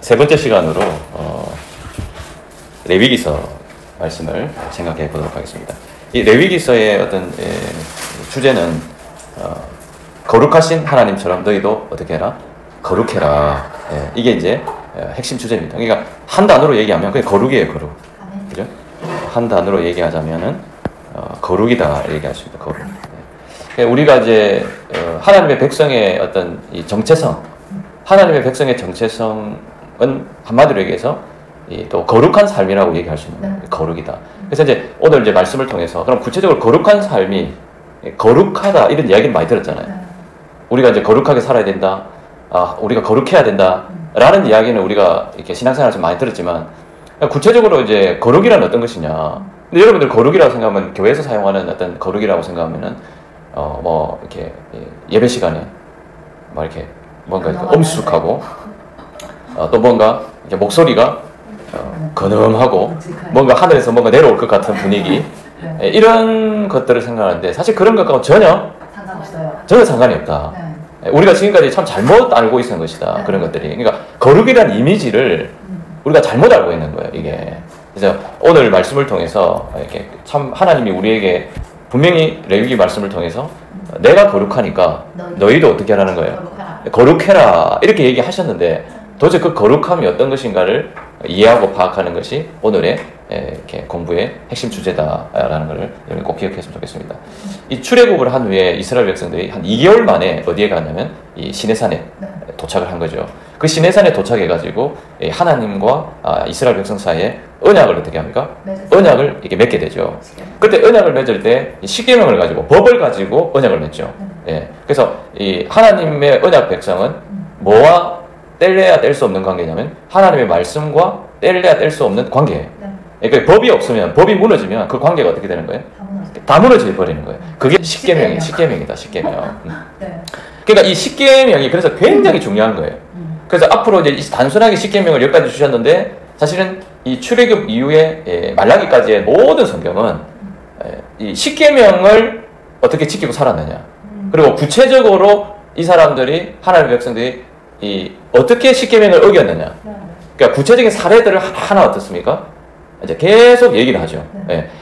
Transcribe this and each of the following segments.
세 번째 시간으로 레위기서 말씀을 생각해 보도록 하겠습니다. 이 레위기서의 어떤 주제는 거룩하신 하나님처럼 너희도 어떻게 해라? 거룩해라. 이게 이제 핵심 주제입니다. 그러니까 한 단어로 얘기하면 그게 거룩이에요, 거룩. 그죠? 한 단어로 얘기하자면은 거룩이다 얘기하십니다. 거룩. 우리가 이제 하나님의 백성의 어떤 이 정체성, 하나님의 백성의 정체성은 한마디로 얘기해서 또 거룩한 삶이라고 얘기할 수 있는 거룩이다. 그래서 이제 오늘 이제 말씀을 통해서 그럼 구체적으로 거룩한 삶이 거룩하다 이런 이야기를 많이 들었잖아요. 우리가 이제 거룩하게 살아야 된다. 우리가 거룩해야 된다. 라는 이야기는 우리가 이렇게 신앙생활에서 많이 들었지만 구체적으로 이제 거룩이란 어떤 것이냐. 근데 여러분들 거룩이라고 생각하면 교회에서 사용하는 어떤 거룩이라고 생각하면은 뭐 이렇게 예배 시간에 막 이렇게 뭔가 이렇게 엄숙하고 또 뭔가 이렇게 목소리가 근엄하고 뭔가 하늘에서 뭔가 내려올 것 같은 분위기 이런 것들을 생각하는데 사실 그런 것과 전혀 상관이 없다. 우리가 지금까지 참 잘못 알고 있는 것이다. 그런 것들이. 그러니까 거룩이라는 이미지를 우리가 잘못 알고 있는 거예요. 이게. 그래서 오늘 말씀을 통해서 이렇게 참 하나님이 우리에게 분명히 레위기 말씀을 통해서 내가 거룩하니까 너희도 어떻게 하라는 거예요? 거룩해라. 이렇게 얘기하셨는데 도대체 그 거룩함이 어떤 것인가를 이해하고 파악하는 것이 오늘의 이렇게 공부의 핵심 주제다라는 것을 여러분 꼭 기억했으면 좋겠습니다. 이 출애굽을 한 후에 이스라엘 백성들이 한 2개월 만에 어디에 갔냐면 이 시내산에 도착을 한 거죠. 그 시내산에 도착해가지고 하나님과 이스라엘 백성 사이에 언약을 어떻게 합니까? 언약을 이렇게 맺게 되죠. 그때 언약을 맺을 때 십계명을 가지고 법을 가지고 언약을 맺죠. 그래서 이 하나님의 언약 백성은 뭐와 뗄래야 뗄 수 없는 관계냐면 하나님의 말씀과 뗄래야 뗄 수 없는 관계예요. 그러니까 법이 없으면, 법이 무너지면 그 관계가 어떻게 되는 거예요? 다 무너져 버리는 거예요. 그게 십계명이에요. 십계명이다. 십계명. 그러니까 이 십계명이 그래서 굉장히 중요한 거예요. 그래서 앞으로 이제 단순하게 십계명을 여기까지 주셨는데 사실은 이 출애굽 이후에 말라기까지의 모든 성경은 이 십계명을 어떻게 지키고 살았느냐. 그리고 구체적으로 이 사람들이 하나님의 백성들이 어떻게 십계명을 어겼느냐. 그러니까 구체적인 사례들을 하나 어떻습니까? 이제 계속 얘기를 하죠.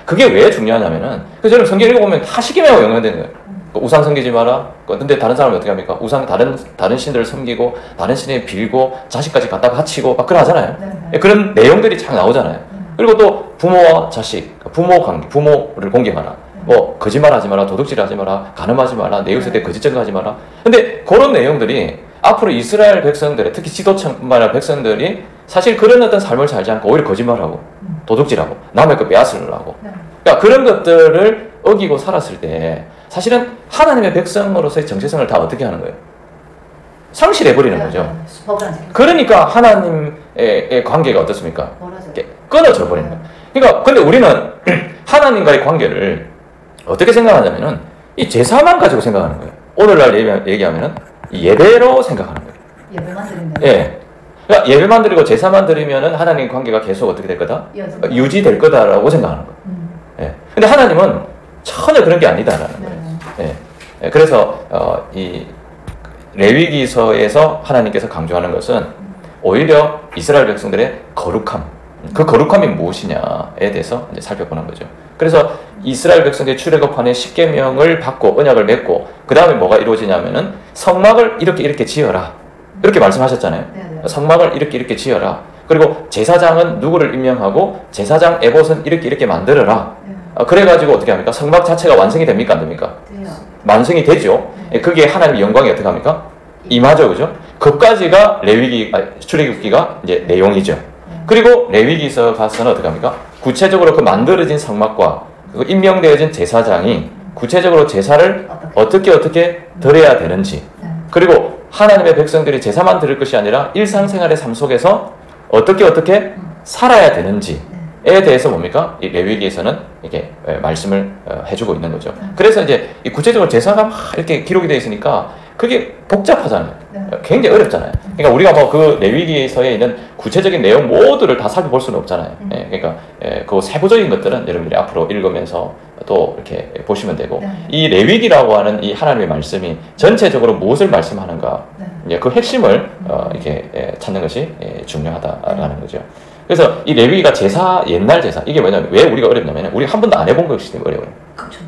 그게 왜 중요하냐면은 그래서 여러분 성경 읽어보면 다 십계명하고 연관되는 거예요. 우상 섬기지 마라. 근데 다른 사람은 어떻게 합니까? 우상 다른 신들을 섬기고 다른 신에 빌고 자식까지 갖다 바치고 막 그러 하잖아요. 그런 내용들이 쫙 나오잖아요. 그리고 또 부모와 자식, 부모 관계, 부모를 공경하라. 뭐 거짓말하지 마라, 도둑질하지 마라, 간음하지 마라, 내 이웃에 대해 거짓 증거하지 마라. 근데 그런 내용들이 앞으로 이스라엘 백성들의 특히 지도층뿐만 아니라 백성들이 사실 그런 어떤 삶을 살지 않고 오히려 거짓말하고 도둑질하고 남의 거 빼앗으려고 그러니까 그런 것들을 어기고 살았을 때 사실은 하나님의 백성으로서의 정체성을 다 어떻게 하는 거예요? 상실해버리는 거죠. 그러니까 하나님의 관계가 어떻습니까? 끊어져 버리는 거예요. 그러니까 근데 우리는 하나님과의 관계를 어떻게 생각하냐면은 이 제사만 가지고 생각하는 거예요. 오늘날 얘기하면은 예배로 생각하는 거예요. 예배만 드리면. 그러니까 예배만 드리고 제사만 드리면은 하나님 관계가 계속 어떻게 될 거다? 유지될 거다라고 생각하는 거예요. 근데 하나님은 전혀 그런 게 아니다라는 거예요. 그래서 이 레위기서에서 하나님께서 강조하는 것은 오히려 이스라엘 백성들의 거룩함, 그 거룩함이 무엇이냐에 대해서 이제 살펴보는 거죠. 그래서 이스라엘 백성들이 출애굽하는 십계명을 받고 언약을 맺고 그 다음에 뭐가 이루어지냐면은 성막을 이렇게 지어라 이렇게 말씀하셨잖아요. 성막을 이렇게 지어라. 그리고 제사장은 누구를 임명하고 제사장 에봇은 이렇게 만들어라. 그래가지고 어떻게 합니까? 성막 자체가 완성이 됩니까? 안 됩니까? 완성이 되죠. 그게 하나님의 영광이 어떻게 합니까? 임하죠, 그죠? 그까지가 출애굽기가 이제 내용이죠. 그리고 레위기서 가서는 어떻게 합니까? 구체적으로 그 만들어진 성막과 그 임명되어진 제사장이 구체적으로 제사를 어떻게 드려야 되는지 그리고 하나님의 백성들이 제사만 드릴 것이 아니라 일상생활의 삶 속에서 어떻게 살아야 되는지에 대해서 뭡니까? 이 레위기에서는 이렇게 말씀을 해주고 있는 거죠. 그래서 이제 이 구체적으로 제사가 막 이렇게 기록이 되어 있으니까 그게 복잡하잖아요. 굉장히 어렵잖아요. 그러니까 우리가 뭐 그 레위기서에 있는 구체적인 내용 모두를 다 살펴볼 수는 없잖아요. 그러니까 그 세부적인 것들은 여러분들이 앞으로 읽으면서 또 이렇게 보시면 되고 이 레위기라고 하는 이 하나님의 말씀이 전체적으로 무엇을 말씀하는가 그 핵심을 이렇게 찾는 것이 중요하다라는 거죠. 그래서 이 레위기가 제사, 옛날 제사, 이게 뭐냐면 왜 우리가 어렵냐면 우리 한 번도 안 해본 것이기 때문에 어려워요. 그렇죠.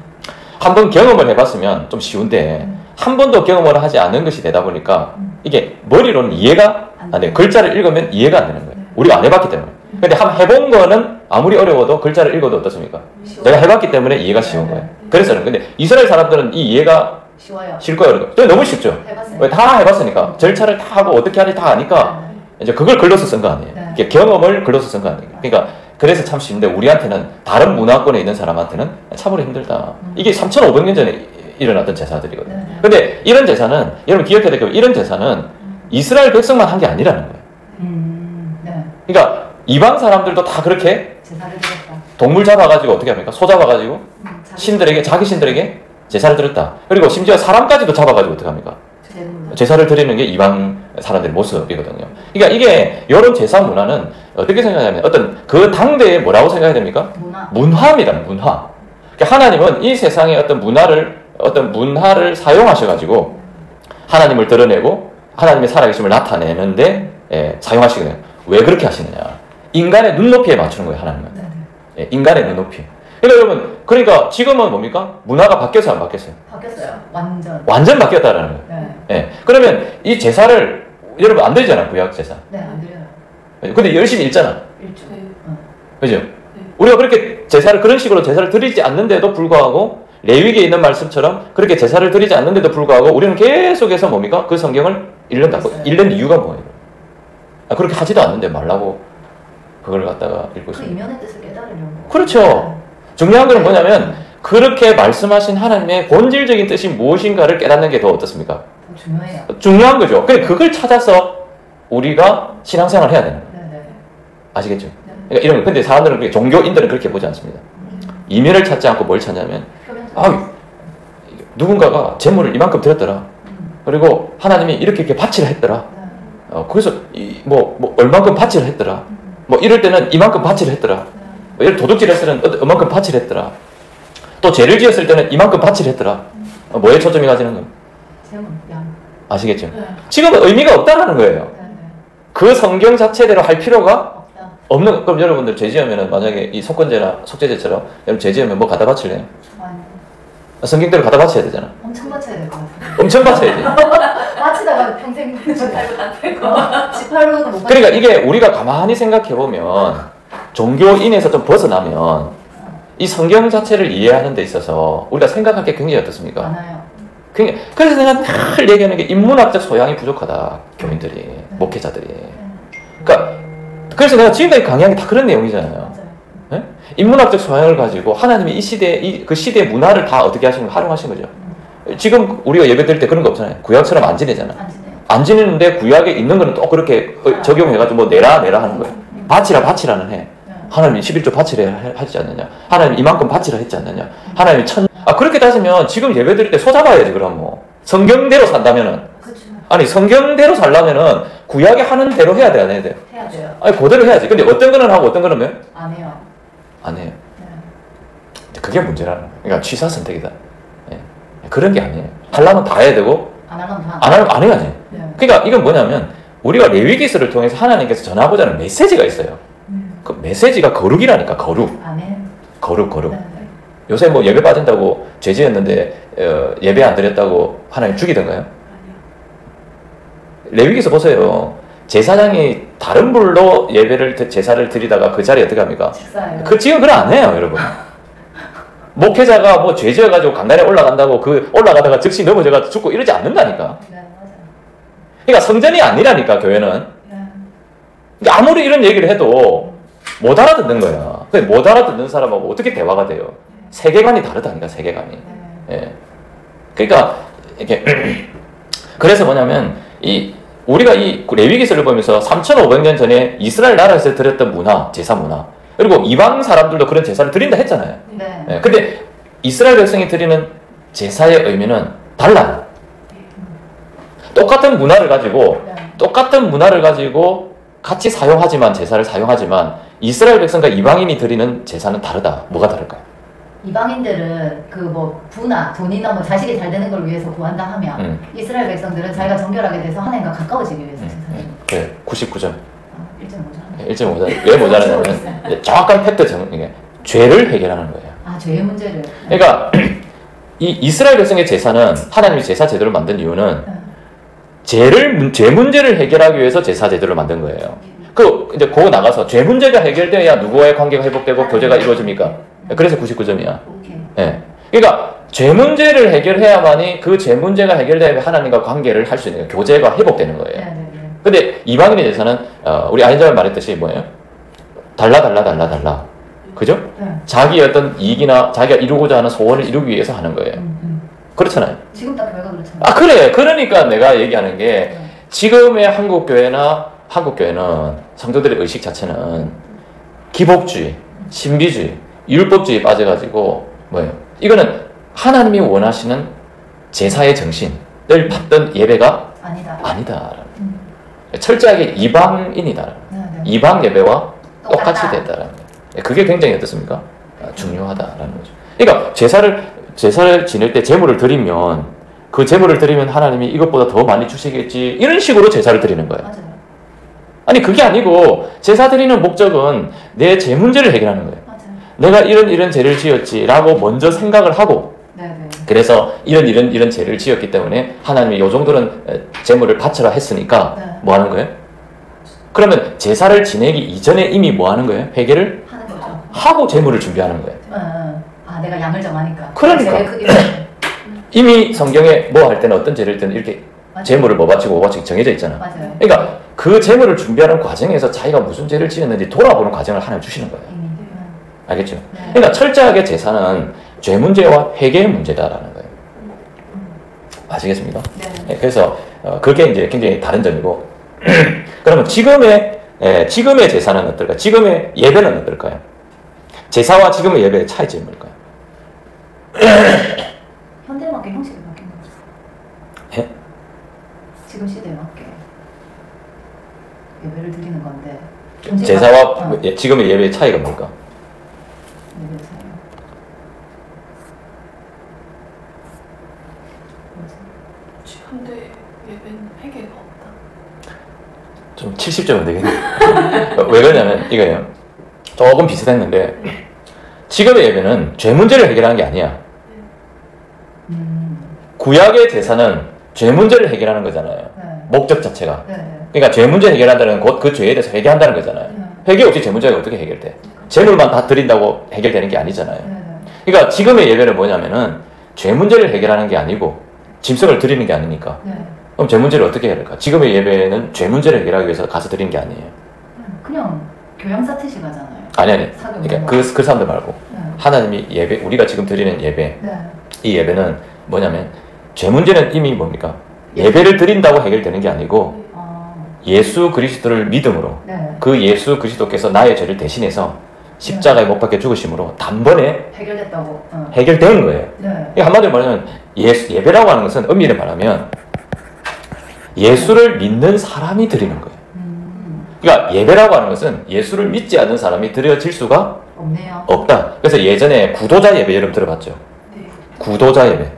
한 번 경험을 해봤으면 좀 쉬운데 한 번도 경험을 하지 않은 것이 되다 보니까 이게 머리로는 이해가 안 돼요. 글자를 읽으면 이해가 안 되는 거예요. 우리가 안 해봤기 때문에. 근데 한번 해본 거는 아무리 어려워도 글자를 읽어도 어떻습니까? 내가 해봤기 때문에 이해가 쉬운 거예요. 그래서는 근데 이스라엘 사람들은 이 이해가 쉬워요. 쉴 거예요. 너무 쉽죠. 해봤어요. 다 해봤으니까 절차를 다 하고 어떻게 하는지 다 아니까 이제 그걸 글로서 쓴 거 아니에요. 네. 경험을 글로서 쓴 거 아니에요. 그러니까 그래서 참 쉬운데 우리한테는 다른 문화권에 있는 사람한테는 참으로 힘들다. 이게 3,500년 전에 일어났던 제사들이거든요. 네. 근데 이런 제사는 여러분 기억해야 될 게 이런 제사는 이스라엘 백성만 한 게 아니라는 거예요. 네. 그러니까 이방 사람들도 다 그렇게 제사를 드렸다. 동물 잡아가지고 어떻게 합니까? 소 잡아가지고 신들에게 자기 신들에게 제사를 드렸다. 그리고 심지어 사람까지도 잡아가지고 어떻게 합니까? 제사를 드리는 게 이방 사람들의 모습이거든요. 그러니까 이게 이런 제사 문화는 어떻게 생각하냐면 어떤 그 당대에 뭐라고 생각해야 됩니까? 문화입니다. 문화. 그러니까 하나님은 이 세상의 어떤 문화를 사용하셔가지고 하나님을 드러내고 하나님의 살아계심을 나타내는데 사용하시거든요. 왜 그렇게 하시느냐? 인간의 눈높이에 맞추는 거예요. 하나님은. 인간의 눈높이. 그러니까 여러분, 그러니까 지금은 뭡니까? 문화가 바뀌었어요, 안 바뀌었어요? 바뀌었어요. 완전 바뀌었다라는 거예요. 네. 그러면 이 제사를 여러분 안 드리잖아, 구약 제사. 네, 안 드려요. 근데 열심히 읽잖아. 읽죠. 그죠? 우리가 그렇게 그런 식으로 제사를 드리지 않는데도 불구하고 레위기에 있는 말씀처럼 그렇게 제사를 드리지 않는데도 불구하고 우리는 계속해서 뭡니까? 그 성경을 읽는다고. 읽는 이유가 뭐예요? 그렇게 하지도 않는데 말라고 그걸 갖다가 읽고 있어요. 그 이면의 뜻을 깨달으려고. 그렇죠. 중요한 건 뭐냐면 그렇게 말씀하신 하나님의 본질적인 뜻이 무엇인가를 깨닫는 게 더 어떻습니까? 더 중요해요. 중요한 거죠. 근데 그걸 찾아서 우리가 신앙생활을 해야 되는 거예요. 네네. 아시겠죠? 그러니까 이런 거. 근데 사람들은 그렇게, 종교인들은 그렇게 보지 않습니다. 이면을 찾지 않고 뭘 찾냐면 누군가가 재물을 이만큼 드렸더라. 그리고 하나님이 이렇게 바치라 했더라. 그래서 얼만큼 바치라 했더라. 이럴 때는 이만큼 바치라 했더라. 예를 도둑질 했을 때는 이만큼 바치라 했더라. 또 죄를 지었을 때는 이만큼 바치라 했더라. 뭐에 초점이 가지는 거예요? 재물, 양. 아시겠죠? 지금은 의미가 없다라는 거예요. 그 성경 자체대로 할 필요가 없는. 그럼 여러분들 죄 지으면 만약에 이 속건제나 속죄제처럼 여러분 죄 지으면 뭐 갖다 바칠래요? 성경대로 갖다 바쳐야 되잖아. 엄청 바쳐야 될 것 같아요. 엄청 바쳐야지. 바치다가 평생 잘못 안 되고 18로도 못. 그러니까 이게 우리가 가만히 생각해 보면 종교인에서 좀 벗어나면 이 성경 자체를 이해하는 데 있어서 우리가 생각할 게 굉장히 어떻습니까? 많아요. 그래서 내가 늘 얘기하는 게 인문학적 소양이 부족하다. 교인들이, 목회자들이. 그러니까 그래서 내가 지금까지 강의한 게 다 그런 내용이잖아요. 네? 인문학적 소양을 가지고 하나님이 이 시대, 그 시대의 문화를 다 어떻게 하시는 거, 활용하신 거죠. 지금 우리가 예배 드릴 때 그런 거 없잖아요. 구약처럼 안 지내잖아. 안 지내는데 구약에 있는 거는 또 그렇게 적용해가지고 뭐 내라 하는 거예요. 바치라는 해. 하나님이 11조 바치라 하지 않느냐. 하나님이 이만큼 바치라 했지 않느냐. 하나님이 그렇게 따지면 지금 예배 드릴 때 소 잡아야지, 그럼 뭐. 성경대로 산다면은. 아니, 성경대로 살려면은 구약에 하는 대로 해야 돼, 안 해야 돼요? 해야 돼요. 아니, 그대로 해야지. 근데 어떤 거는 하고 어떤 거는 왜? 안 해요. 안 해요. 그게 문제라는 거예요. 그러니까 취사 선택이다. 예. 그런 게 아니에요. 하려면 다 해야 되고, 안 하면 다 안 하면 안 해야지. 그러니까 이건 뭐냐면, 우리가 레위기서를 통해서 하나님께서 전하고자 하는 메시지가 있어요. 그 메시지가 거룩이라니까, 거룩. 안 해. 거룩. 요새 뭐 예배 빠진다고 죄 지었는데 예배 안 드렸다고 하나님 죽이던가요? 레위기서 보세요. 제사장이 다른 불로 제사를 드리다가 그 자리에 어떻게 합니까? 식사예요. 지금 그걸 안 해요, 여러분. 목회자가 뭐 죄 지어가지고 강단에 올라간다고 올라가다가 즉시 넘어져가지고 죽고 이러지 않는다니까. 네, 맞아요. 그러니까 성전이 아니라니까, 교회는. 그러니까 아무리 이런 얘기를 해도 못 알아듣는 거야. 못 알아듣는 사람하고 어떻게 대화가 돼요? 세계관이 다르다니까, 세계관이. 예. 그러니까 이게 그래서 뭐냐면 우리가 이 레위기서를 보면서 3,500년 전에 이스라엘 나라에서 드렸던 문화, 제사 문화, 그리고 이방 사람들도 그런 제사를 드린다 했잖아요. 네. 예. 근데 이스라엘 백성이 드리는 제사의 의미는 달라요. 똑같은 문화를 가지고 같이 제사를 사용하지만 이스라엘 백성과 이방인이 드리는 제사는 다르다. 뭐가 다를까요? 이방인들은 그 뭐 부나 돈이나 뭐 자식이 잘 되는 걸 위해서 구한다 하면 이스라엘 백성들은 자기가 정결하게 돼서 하나님과 가까워지기 위해서 제사를 그래 99점. 1.5점. 1.5점. 왜 모자라냐면 이제 정확한 팩트 이게 죄를 해결하는 거예요. 아 죄의 문제를. 그러니까 이 이스라엘 백성의 제사는 하나님이 제사 제도를 만든 이유는 죄 문제를 해결하기 위해서 제사 제도를 만든 거예요. 이제 그거 나가서 죄 문제가 해결돼야 누구와의 관계가 회복되고 교제가 이루어집니까? 그래서 99점이야. 예. 그러니까 죄 문제를 해결해야만이 그 죄 문제가 해결되면 하나님과 관계를 할 수 있는 거예요. 교제가 회복되는 거예요. 근데 이방인의 제사는 우리 아인자가 말했듯이 뭐예요? 달라. 그죠? 자기 어떤 이익이나 자기가 이루고자 하는 소원을 이루기 위해서 하는 거예요. 그렇잖아요. 지금 딱 교회가 그렇잖아요. 아 그래. 그러니까 내가 얘기하는 게 지금의 한국 교회는 성도들의 의식 자체는 기복주의, 신비주의, 율법주의에 빠져가지고 뭐예요? 이거는 하나님이 원하시는 제사의 정신을 받던 예배가 아니다. 철저하게 이방인이다. 이방 예배와 똑같이 됐다라는 거예요. 그게 굉장히 어떻습니까? 중요하다라는 거죠. 그러니까 제사를 지낼 때 제물을 드리면 그 제물을 드리면 하나님이 이것보다 더 많이 주시겠지 이런 식으로 제사를 드리는 거예요. 맞아요. 아니 그게 아니고 제사 드리는 목적은 내 죄 문제를 해결하는 거예요. 맞아요. 내가 이런 죄를 지었지라고 먼저 생각을 하고 그래서 이런 죄를 지었기 때문에 하나님이 요 정도는 제물을 바쳐라 했으니까 뭐 하는 거예요? 그러면 제사를 지내기 이전에 이미 뭐 하는 거예요? 회개를 하는 거죠. 하고 제물을 준비하는 거예요. 아 내가 양을 정하니까. 그러니까 이미 성경에 뭐 할 때는 어떤 죄를 때는 이렇게 제물을 뭐 바치고 정해져 있잖아. 맞아요. 그러니까 그 제물을 준비하는 과정에서 자기가 무슨 죄를 지었는지 돌아보는 과정을 하나님 주시는 거예요. 알겠죠? 그러니까 철저하게 제사는 죄 문제와 회개의 문제다라는 거예요. 아시겠습니까? 네, 그래서 그게 이제 굉장히 다른 점이고 그러면 지금의 제사는 어떨까요? 지금의 예배는 어떨까요? 제사와 지금의 예배의 차이점이 뭘까요? 현대에 맞게 형식이 바뀐 거죠. 예? 지금 시대에 맞게 예배를 드리는 건데 제사와 지금의 예배의 차이가 뭘까? 예배 차이. 현대 예배는 회개가 없다. 좀 70점은 되겠네. 왜 그러냐면 이거예요. 조금 비슷했는데 지금의 예배는 죄 문제를 해결하는 게 아니야. 구약의 제사는 죄 문제를 해결하는 거잖아요. 목적 자체가. 그러니까 죄 문제 해결한다는 곧 그 죄에 대해서 회개한다는 거잖아요. 회개 없이 죄 문제가 어떻게 해결돼? 제물만 다 드린다고 해결되는 게 아니잖아요. 그러니까 지금의 예배는 뭐냐면은 죄 문제를 해결하는 게 아니고 짐승을 드리는 게 아니니까. 그럼 죄 문제를 어떻게 해야 될까? 지금의 예배는 죄 문제를 해결하기 위해서 가서 드리는 게 아니에요. 그냥 교양사 티시 가잖아요. 아니. 그러니까 그 사람들 말고 하나님이 예배, 우리가 지금 드리는 예배, 이 예배는 뭐냐면 죄 문제는 이미 뭡니까? 예배를 드린다고 해결되는 게 아니고 예수 그리스도를 믿음으로 그 예수 그리스도께서 나의 죄를 대신해서 십자가에 못 박혀 죽으심으로 단번에 해결됐다고. 해결된 거예요. 그러니까 한마디로 말하면 예배라고 하는 것은 엄밀히 말하면 예수를 믿는 사람이 드리는 거예요. 그러니까 예배라고 하는 것은 예수를 믿지 않는 사람이 드려질 수가 없다. 그래서 예전에 구도자 예배 여러분 들어봤죠? 구도자 예배.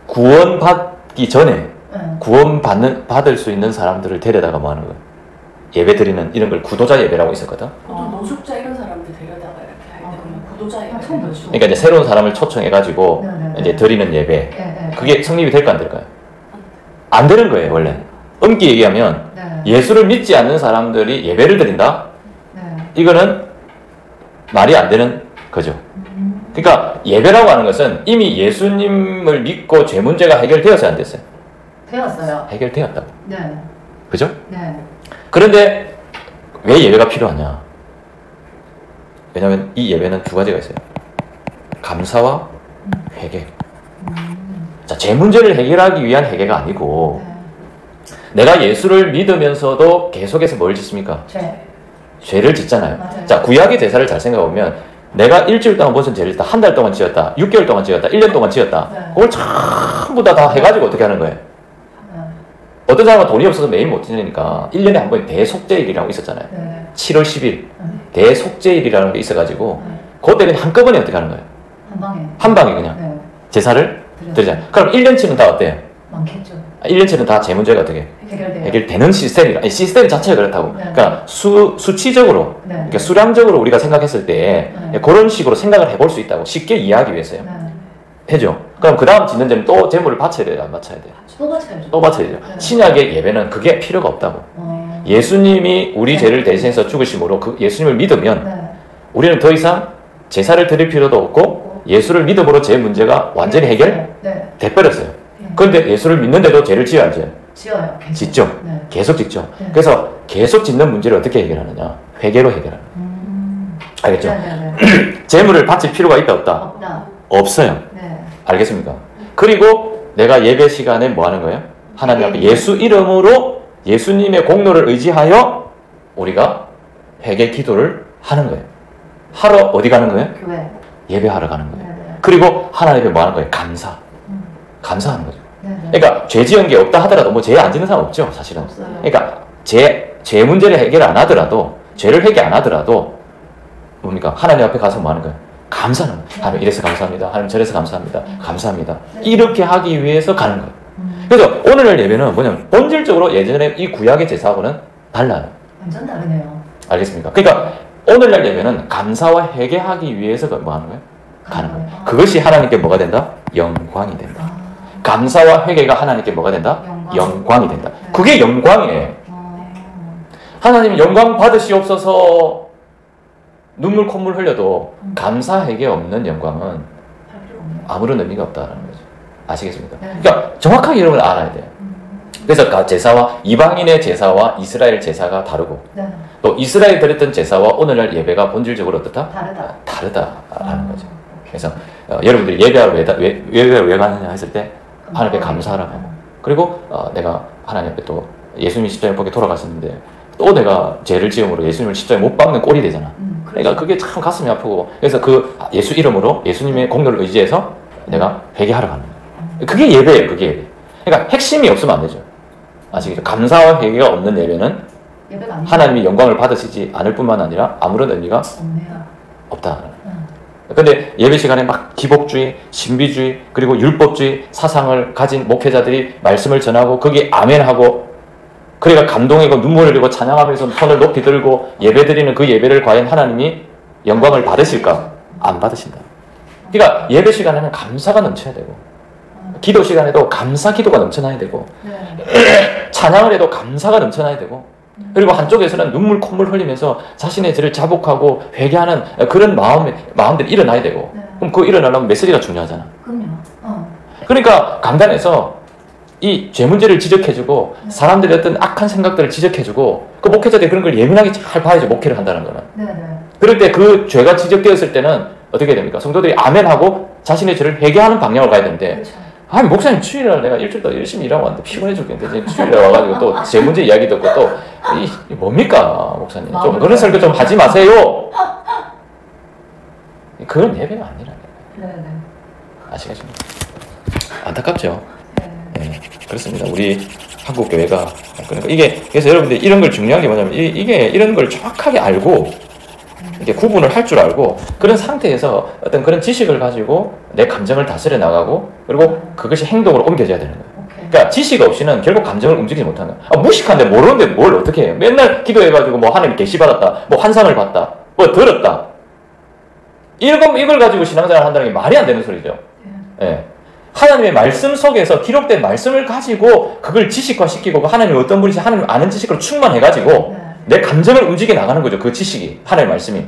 구원받기 전에 받을 수 있는 사람들을 데려다가 뭐 하는 거예요? 예배 드리는 이런 걸 구도자 예배라고 있었거든. 보통 노숙자 이런 사람들 데려다가 이렇게 할 때는 구도자 예배. 그러니까 이제 새로운 사람을 초청해가지고 이제 드리는 예배. 그게 성립이 될까 안 될까요? 안 되는 거예요 원래. 엄기 얘기하면 예수를 믿지 않는 사람들이 예배를 드린다? 이거는 말이 안 되는 거죠. 그러니까 예배라고 하는 것은 이미 예수님을 믿고 죄 문제가 해결되었어요, 안 됐어요? 되었어요. 해결되었다고. 그죠? 네. 그런데 왜 예배가 필요하냐? 왜냐하면 이 예배는 두 가지가 있어요. 감사와 회개. 자, 죄 문제를 해결하기 위한 회개가 아니고 내가 예수를 믿으면서도 계속해서 뭘 짓습니까? 죄를 짓잖아요. 맞아요. 자, 구약의 제사를 잘 생각해보면 내가 일주일 동안 무슨 죄를 짓다, 한 달 동안 지었다, 6개월 동안 지었다, 1년 동안 지었다. 그걸 전부 다 해가지고 어떻게 하는 거예요? 어떤 사람은 돈이 없어서 매일 못 지내니까 1년에 한 번 대속죄일이라고 있었잖아요. 7월 10일 대속죄일이라는 게 있어가지고 그때 그냥 한꺼번에 어떻게 하는 거예요? 한 방에 그냥 네. 제사를 드리잖아요. 그럼 1년치는 다 어때요? 많겠죠. 1년치는 다 제 문제가 어떻게 해결돼요. 해결되는 시스템이라 시스템 자체가 그렇다고. 네. 그러니까 수치적으로, 네. 그러니까 수량적으로 우리가 생각했을 때 네. 그런 식으로 생각을 해볼 수 있다고 쉽게 이해하기 위해서요. 네. 해죠. 그럼 그 다음 짓는 데는 또 재물을 바쳐야 돼요, 안 바쳐야 돼요? 또 바쳐야죠. 또 바쳐야 돼요. 네. 신약의 예배는 그게 필요가 없다고. 예수님이 우리 네. 죄를 대신해서 죽으심으로 그 예수님을 믿으면 네. 우리는 더 이상 제사를 드릴 필요도 없고 예수를 믿음으로 제 문제가 완전히 해결돼버렸어요. 네. 그런데 예수를 믿는데도 죄를 지어야죠. 지어요. 계속. 짓죠. 네. 계속 짓죠. 네. 그래서 계속 짓는 문제를 어떻게 해결하느냐? 회개로 해결하는. 알겠죠? 네. 재물을 바칠 필요가 있다 없다? 없다. 없어요. 네. 알겠습니까? 그리고 내가 예배 시간에 뭐 하는 거예요? 하나님 앞에 예수 이름으로 예수님의 공로를 의지하여 우리가 회개 기도를 하는 거예요. 하러 어디 가는 거예요? 교회. 예배하러 가는 거예요. 네. 그리고 하나님께 뭐 하는 거예요? 감사하는 거죠. 네. 그러니까 죄 지은 게 없다 하더라도 뭐 죄 안 지는 사람 없죠, 사실은. 없어요. 그러니까 죄 문제를 해결 안 하더라도 죄를 해결 안 하더라도 뭡니까? 하나님 앞에 가서 뭐 하는 거예요? 감사하는 거예요. 하나님 이래서 감사합니다. 하나님 저래서 감사합니다. 감사합니다. 이렇게 하기 위해서 가는 거예요. 그래서 오늘날 예배는 뭐냐면 본질적으로 예전에 이 구약의 제사하고는 달라요. 완전 다르네요. 알겠습니까? 그러니까 오늘날 예배는 감사와 회개하기 위해서 뭐 하는 거예요? 가는 거예요. 그것이 하나님께 뭐가 된다? 영광이 된다. 감사와 회개가 하나님께 뭐가 된다? 영광이 된다. 그게 영광이에요. 하나님 영광 받으시옵소서 눈물 콧물 흘려도 감사 회개 없는 영광은 아무런 의미가 없다는 거죠. 아시겠습니까? 그러니까 정확하게 여러분 알아야 돼요. 그래서 제사와 이방인의 제사와 이스라엘 제사가 다르고 또 이스라엘 드렸던 제사와 오늘날 예배가 본질적으로 어떻다? 다르다라는 거죠. 그래서 여러분들이 예배하러 왜 가느냐 했을 때 하나님께 감사하라고 하고 그리고 내가 하나님 앞에 또 예수님이 십자가에 보게 돌아가셨는데 또 내가 죄를 지음으로 예수님을 십자가에 못 박는 꼴이 되잖아. 그러니까 그게 참 가슴이 아프고 그래서 그 예수 이름으로 예수님의 공로를 의지해서 내가 회개하러 가는 거예요. 그게 예배예요. 그게 예배. 그러니까 핵심이 없으면 안 되죠. 아시겠죠? 감사와 회개가 없는 예배는 하나님이 영광을 받으시지 않을 뿐만 아니라 아무런 의미가 없다. 근데 예배 시간에 막 기복주의, 신비주의, 그리고 율법주의 사상을 가진 목회자들이 말씀을 전하고 거기에 아멘하고 그래가 감동이고 눈물을 흘리고 찬양하면서 손을 높이 들고 예배드리는 그 예배를 과연 하나님이 영광을 받으실까? 안 받으신다. 그러니까 예배 시간에는 감사가 넘쳐야 되고 기도 시간에도 감사 기도가 넘쳐나야 되고 찬양을 해도 감사가 넘쳐나야 되고 그리고 한쪽에서는 눈물 콧물 흘리면서 자신의 죄를 자복하고 회개하는 그런 마음들이 일어나야 되고 그럼 그 일어나려면 메시지가 중요하잖아. 그러니까 간단해서 이 죄 문제를 지적해주고 사람들의 어떤 악한 생각들을 지적해주고 그 목회자들이 그런 걸 예민하게 잘 봐야죠. 목회를 한다는 거는. 그럴 때 그 죄가 지적되었을 때는 어떻게 됩니까? 성도들이 아멘하고 자신의 죄를 회개하는 방향으로 가야 되는데 아니 목사님 주일날 내가 일주일 동안 열심히 일하고 왔는데 피곤해 죽겠는데 주일날 와가지고 또 제 문제 이야기 듣고 또 이 뭡니까 목사님 좀 그런 설교 좀 하지 마세요. 그런 예배가 아니라는 거예요. 아시겠습니까? 안타깝죠. 네, 그렇습니다. 우리 한국 교회가 그러니까 그래서 여러분들 이런 걸 중요한 게 뭐냐면 이게 이런 걸 정확하게 알고 이렇게 구분을 할 줄 알고 그런 상태에서 어떤 그런 지식을 가지고 내 감정을 다스려 나가고 그리고 그것이 행동으로 옮겨져야 되는 거예요. 그러니까 지식 없이는 결국 감정을 움직이지 못하는 거예요. 무식한데 모르는데 뭘 어떻게 해요? 맨날 기도해가지고 뭐 하나님 계시 받았다, 뭐 환상을 봤다, 뭐 들었다. 이걸 가지고 신앙생활을 한다는 게 말이 안 되는 소리죠. 예. 하나님의 말씀 속에서 기록된 말씀을 가지고 그걸 지식화시키고 하나님이 어떤 분이신지 하나님 아는 지식으로 충만해가지고 내 감정을 움직여 나가는 거죠. 그 지식이 하나님의 말씀이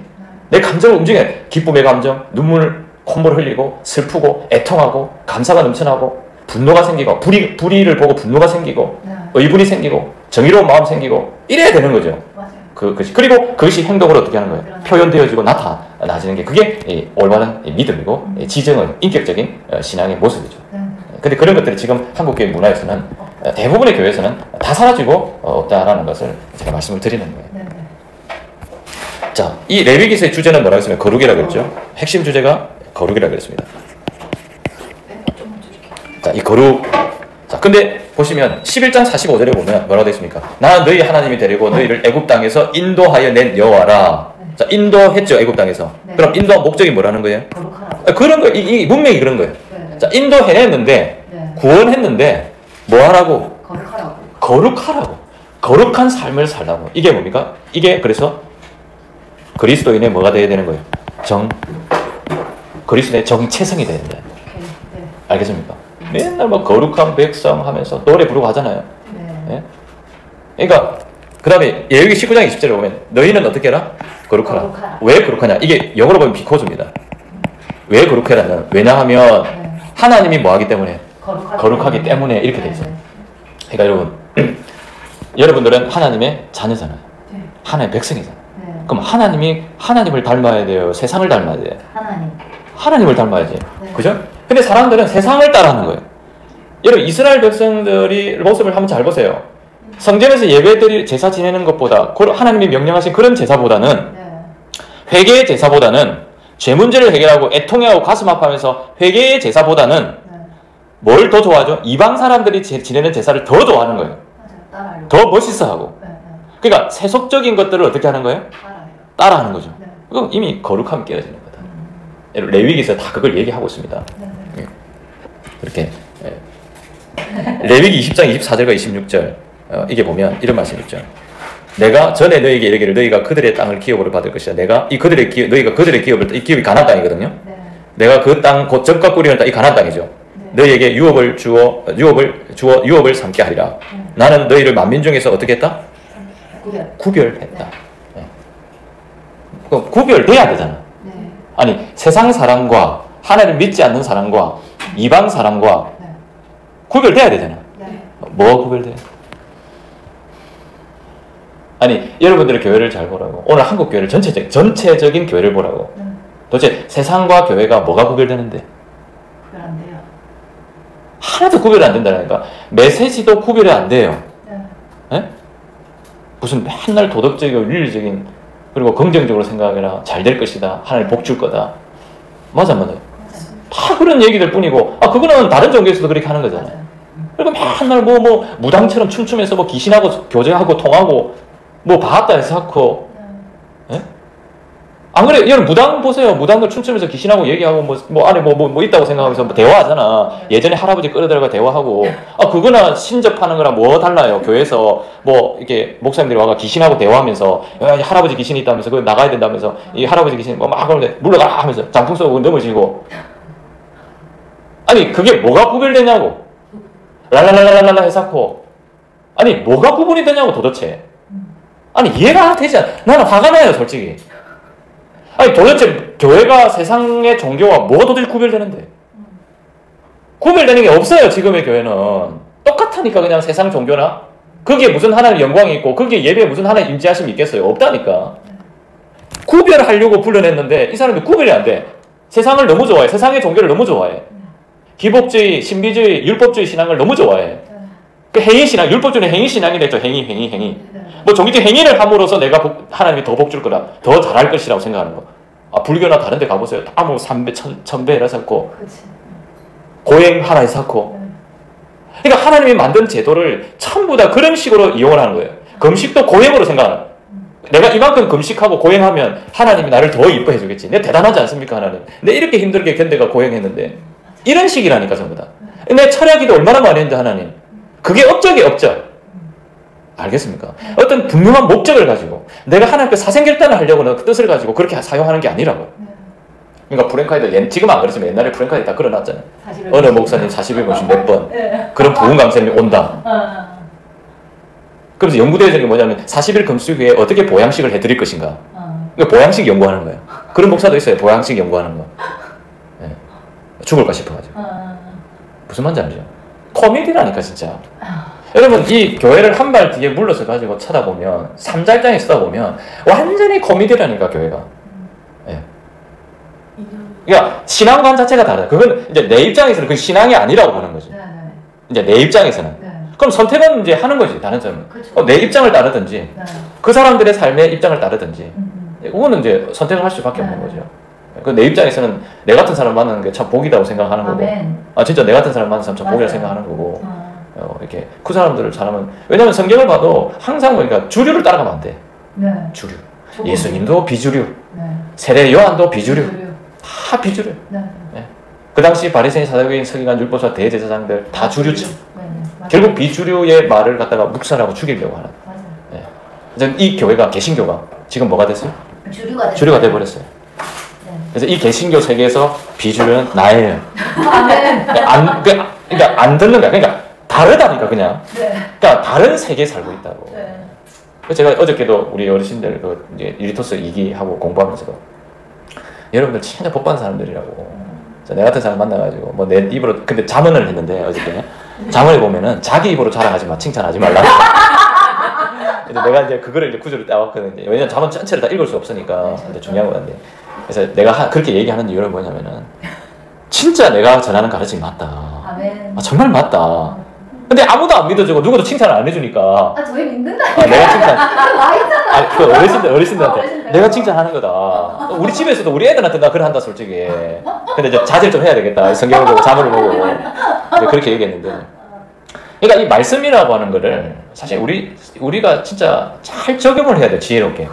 내 감정을 움직여 기쁨의 감정, 눈물, 콧물 흘리고 슬프고 애통하고 감사가 넘쳐나고 분노가 생기고 불의를 보고 분노가 생기고 의분이 생기고 정의로운 마음 생기고 이래야 되는 거죠. 그리고 그것이 행동으로 어떻게 하는 거예요? 표현되어지고 나타나지는 게 그게 올바른 믿음이고 지정은 인격적인 신앙의 모습이죠. 근데 그런 것들이 지금 한국교회 문화에서는 대부분의 교회에서는 다 사라지고 없다라는 것을 제가 말씀을 드리는 거예요. 자, 이 레위기서의 주제는 뭐라고 했으면 거룩이라고 했죠. 핵심 주제가 거룩이라고 했습니다. 자, 이 거룩. 자, 근데 보시면 11장 45절에 보면 뭐라고 되어 있습니까? 나는 너희 하나님이 되리고 너희를 애굽 땅에서 인도하여 낸 여호와라. 자, 인도했죠, 애굽 땅에서. 네. 그럼 인도 목적이 뭐라는 거예요? 거룩하라고. 그런 거, 이 문명이 그런 거예요. 네. 자, 인도해냈는데, 네. 구원했는데, 뭐 하라고? 거룩하라고. 거룩하라고. 거룩한 삶을 살라고. 이게 뭡니까? 이게 그래서 그리스도인의 뭐가 돼야 되는 거예요? 그리스도의 정체성이 돼야 된다. 네. 알겠습니까? 맨날 뭐 거룩한 백성 하면서 노래 부르고 하잖아요. 네. 예? 그러니까 그 다음에 여기 19장 20절에 보면 너희는 어떻게 해라? 거룩하라. 거룩하라. 왜 거룩하냐? 이게 영어로 보면 비코즈입니다. 왜 거룩해라는? 왜냐하면 네. 하나님이 뭐하기 때문에? 거룩하기, 거룩하기 때문에 이렇게 돼 있어요. 네. 그러니까 여러분 여러분들은 하나님의 자녀잖아요. 네. 하나님의 백성이잖아요. 네. 그럼 하나님을 닮아야 돼요? 세상을 닮아야 돼요? 하나님. 하나님을 닮아야지. 네. 그죠? 근데 사람들은 세상을 따라하는 거예요. 여러분 이스라엘 백성들이 모습을 한번 잘 보세요. 성전에서 예배드릴 제사 지내는 것보다 하나님이 명령하신 그런 제사보다는 네. 회개의 제사보다는 죄 문제를 해결하고 애통해하고 가슴 아파하면서 회개의 제사보다는 네. 뭘 더 좋아하죠? 이방 사람들이 지내는 제사를 더 좋아하는 거예요. 맞아요. 따라하려고. 더 멋있어하고. 네. 네. 그러니까 세속적인 것들을 어떻게 하는 거예요? 따라해요. 따라하는 거죠. 네. 그럼 이미 거룩함이 깨어지는 거다. 레위기에서 다 그걸 얘기하고 있습니다. 네. 네. 그렇게 레위기 20장 24절과 26절 이게 보면 이런 말씀이 있죠. 내가 전에 너희에게 이르기를 너희가 그들의 땅을 기업으로 받을 것이다. 너희가 그들의 기업을 이 기업이 가나안 땅이거든요. 네. 내가 그 땅 곧 젖과 꿀이는 땅이 가나안 땅이죠. 네. 너희에게 유업을 삼게 하리라. 나는 너희를 만민 중에서 어떻게 했다? 구별했다. 네. 그럼 구별돼야 되잖아. 네. 아니 세상 사람과 하나님 믿지 않는 사람과 이방 사람과 네. 구별돼야 되잖아. 네. 뭐가 구별돼? 아니 여러분들의 교회를 잘 보라고. 오늘 한국 교회를 전체적인 교회를 보라고. 네. 도대체 세상과 교회가 뭐가 구별되는데? 구별 안 돼요. 하나도 구별이 안 된다니까. 메시지도 구별이 안 돼요. 네. 네? 무슨 맨날 도덕적이고 윤리적인 그리고 긍정적으로 생각해라. 잘 될 것이다. 하나님 복 줄 거다. 맞아. 맞아요. 다 그런 얘기들 뿐이고 그거는 다른 종교에서도 그렇게 하는 거잖아요. 맞아요. 그리고 맨날 뭐 무당처럼 춤추면서 뭐 귀신하고 교제하고 통하고 뭐 바았다 해서 하고. 예? 안 그래? 여러분 무당 보세요. 무당들 춤추면서 귀신하고 얘기하고 뭐 안에 뭐 있다고 생각하면서 뭐 대화하잖아. 예전에 할아버지 끌어들어가 대화하고. 그거나 신접하는 거랑 뭐 달라요? 교회에서 뭐 이렇게 목사님들이 와가 귀신하고 대화하면서 야, 할아버지 귀신이 있다면서 그거 나가야 된다면서 이 할아버지 귀신 막 그러는데 물러가라 하면서 장풍 쏘고 넘어지고. 아니 그게 뭐가 구별되냐고. 랄랄랄랄랄라 해놓고. 아니 뭐가 구분이 되냐고 도대체. 아니 이해가 되지 않아. 나는 화가 나요 솔직히. 아니 도대체 교회가 세상의 종교와 뭐가 도대체 구별되는데? 구별되는 게 없어요. 지금의 교회는 똑같으니까 그냥 세상 종교나 거기에 무슨 하나님 영광이 있고 거기에 예배에 무슨 하나님 임재하심이 있겠어요? 없다니까. 구별하려고 불러냈는데 이 사람이 구별이 안 돼. 세상을 너무 좋아해. 세상의 종교를 너무 좋아해. 기복주의, 신비주의, 율법주의 신앙을 너무 좋아해. 그 행위신앙, 율법주의는 행위신앙이라 했죠. 행위. 뭐 종교적 행위를 함으로써 내가 하나님이 더 복 줄 거다. 더 잘할 것이라고 생각하는 거. 불교나 다른 데 가보세요. 다 뭐 3배, 1000배 해서 고 고행 하나 해서 고. 그러니까 하나님이 만든 제도를 전부 다 그런 식으로 이용을 하는 거예요. 금식도 고행으로 생각하는 거예요. 내가 이만큼 금식하고 고행하면 하나님이 나를 더 이뻐해 주겠지. 내가 대단하지 않습니까 하나님? 내가 이렇게 힘들게 견뎌가 고행했는데 이런 식이라니까 전부 다. 내 철야기도 얼마나 많이 했는데 하나님. 그게 업적이 업적. 알겠습니까? 어떤 분명한 목적을 가지고 내가 하나님께 사생결단을 하려고는 그 뜻을 가지고 그렇게 사용하는 게 아니라고. 그러니까 프랭카이드 지금 안 그렇지만 옛날에 프랭카이드 다 그려놨잖아요. 어느 목사님 41번씩 몇 번 그런 부흥 감사님이 온다. 그래서 연구되어지는 게 뭐냐면 40일 금수 후에 어떻게 보양식을 해드릴 것인가. 그러니까 보양식 연구하는 거예요. 그런 목사도 있어요. 보양식 연구하는 거. 네. 죽을까 싶어가지고. 무슨 말인지 알죠? 코미디라니까 진짜. 여러분 이 교회를 한 발 뒤에 물러서 가지고 쳐다보면 삼자입장에 쳐다보면 완전히 코미디라니까 교회가. 예. 그러니까 신앙관 자체가 다르다. 그건 이제 내 입장에서는 그 신앙이 아니라고 보는 거지. 이제 내 입장에서는. 그럼 선택은 이제 하는 거지 다른 사람은. 내 입장을 따르든지 그 사람들의 삶의 입장을 따르든지 그거는 이제 선택을 할 수밖에 없는 거죠. 내 입장에서는 내 같은 사람 만나는 게 참 복이라고 생각하는 거고. 진짜 내 같은 사람 만나는 사람 참 복이라고 생각하는 거고. 이렇게 그 사람들을 잘하면 왜냐면 성경을 봐도 항상 보니까 주류를 따라가면 안 돼. 주류. 예수님도 비주류, 네. 세례 요한도 비주류, 다 비주류. 네. 네. 그 당시 바리새인, 사두개인, 서기관, 율법사, 대제사장들 다 주류죠. 네. 결국 비주류의 말을 갖다가 묵살하고 죽이려고 하는. 맞아요. 네. 그래서 이 교회가 개신교가 지금 뭐가 됐어요? 주류가 돼버렸어요. 네. 그래서 이 개신교 세계에서 비주류는 나예요. 그러니까 안 듣는 거야. 그러니까 다르다니까 그냥. 네. 그러니까 다른 세계에 살고 있다고. 네. 제가 어저께도 우리 어르신들 그 이제 유리토스 2기 하고 공부하면서도 여러분들 진짜 복 받은 사람들이라고. 내 같은 사람 만나가지고 뭐 내 입으로 근데 잠언을 했는데 어저께 잠언에 보면은 자기 입으로 자랑하지 마, 칭찬하지 말라. 내가 이제 그거를 이제 구조를 따왔거든요. 왜냐면 잠언 전체를 다 읽을 수 없으니까 이제 중요한 건데. 그래서 내가 그렇게 얘기하는 이유는 뭐냐면은 진짜 내가 전하는 가르침이 맞다. 아멘. 아, 정말 맞다. 근데 아무도 안 믿어주고 누구도 칭찬을 안 해주니까. 저희 믿는다. 내가 칭찬. 와 있잖아. 그 어르신들한테 내가 칭찬하는 거다. 우리 집에서도 우리 애들한테 나 그래 한다 솔직히. 근데 이제 자제를 좀 해야 되겠다. 성경을 보고 자문을 보고 이제 그렇게 얘기했는데. 그러니까 이 말씀이라고 하는 거를 사실 우리가 진짜 잘 적용을 해야 돼. 지혜롭게.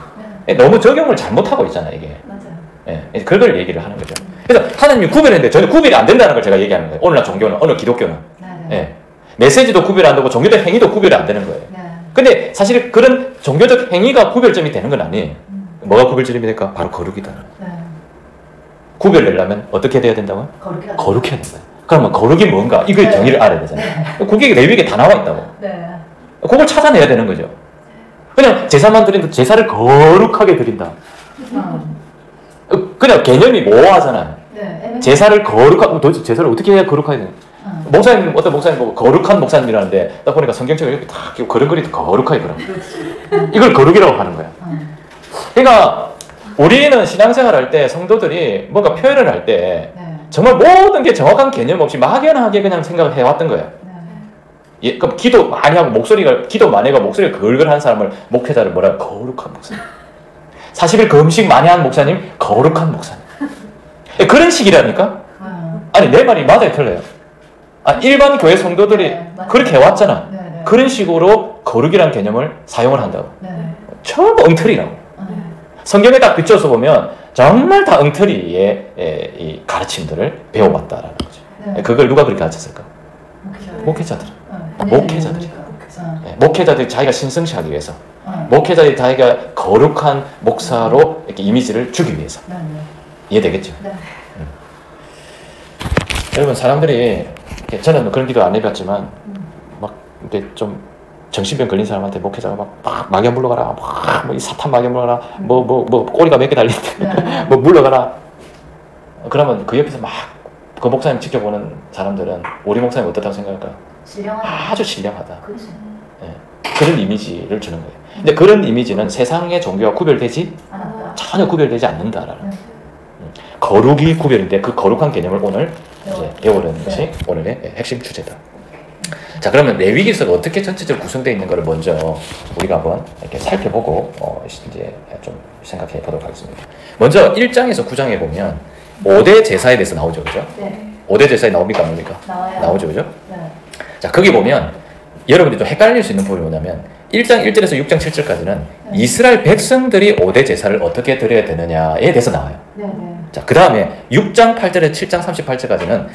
너무 적용을 잘못하고 있잖아 이게. 맞아요. 예, 그걸 얘기를 하는 거죠. 그래서 하나님이 구별했는데 저는 구별이 안 된다는 걸 제가 얘기하는 거예요. 오늘날 종교는, 오늘 기독교는. 네. 예. 메시지도 구별이 안 되고 종교적 행위도 구별이 안 되는 거예요. 네. 근데 사실 그런 종교적 행위가 구별점이 되는 건 아니에요. 뭐가 구별점이 될까? 바로 거룩이다. 네. 구별내려면 어떻게 돼야 된다고요? 거룩해야 된다. 그러면 거룩이 뭔가? 이걸 네. 정의를 알아야 되잖아요. 그게 레위기에 다 나와 있다고. 네. 그걸 찾아내야 되는 거죠. 그냥 제사만 드린다. 제사를 거룩하게 드린다. 그냥 개념이 모호하잖아요. 네. 제사를 거룩하게, 도대체 제사를 어떻게 해야 거룩하게 되냐? 목사님, 어떤 목사님 보고 거룩한 목사님이라는데 딱 보니까 성경책을 이렇게 딱 걸음걸이 거룩하게 그려. 이걸 거룩이라고 하는 거야. 그러니까 우리는 신앙생활 할 때 성도들이 뭔가 표현을 할 때 네. 정말 모든 게 정확한 개념 없이 막연하게 그냥 생각을 해왔던 거야. 예, 그럼 기도 많이 하고 기도 많이 하고 목소리가 걸걸한 사람을 목회자를 뭐라 거룩한 목사님. 40일 금식 많이 한 목사님 거룩한 목사님. 그런 식이라니까? 아니 내 말이 맞아요 틀려요? 일반 교회 성도들이 네, 그렇게 해왔잖아. 네. 그런 식으로 거룩이라는 개념을 사용을 한다고. 네. 전부 엉터리라고. 성경에 딱 비춰서 보면 정말 다 엉터리의 이 가르침들을 배워왔다라는 거죠. 네. 그걸 누가 그렇게 가르쳤을까? 목회자들. 목회자들이. 목회자들이 자기가 신성시하기 위해서. 목회자들이 자기가 거룩한 목사로 이렇게 이미지를 주기 위해서. 이해되겠죠? 네. 여러분 사람들이 저는 그런 기도 안 해봤지만 막 이제 좀 정신병 걸린 사람한테 목회자가 막 마귀 물러가라, 뭐 이 사탄 마귀 물러가라, 뭐 꼬리가 몇 개 달리는데 뭐 물러가라. 그러면 그 옆에서 막 그 목사님 지켜보는 사람들은 우리 목사님 어떻다고 생각할까요? 신령하다. 아주 신령하다. 그렇지. 그런 이미지를 주는 거예요. 근데 그런 이미지는 세상의 종교와 구별되지 전혀 구별되지 않는다라는. 거룩이 구별인데 그 거룩한 개념을 오늘 이제 배우는 것이 오늘의 핵심 주제다. 자, 그러면 레위기서가 어떻게 전체적으로 구성되어 있는 것을 먼저 우리가 한번 이렇게 살펴보고 이제 좀 생각해 보도록 하겠습니다. 먼저 1장에서 9장에 보면 5대 제사에 대해서 나오죠, 그죠? 네. 5대 제사에 나옵니까, 안 나옵니까? 나와요. 나오죠, 그죠? 네. 자, 거기 보면 여러분들이 좀 헷갈릴 수 있는 부분이 뭐냐면 1장 1절에서 6장 7절까지는 이스라엘 백성들이 5대 제사를 어떻게 드려야 되느냐에 대해서 나와요. 네. 네. 자, 그 다음에 6장 8절에서 7장 38절까지는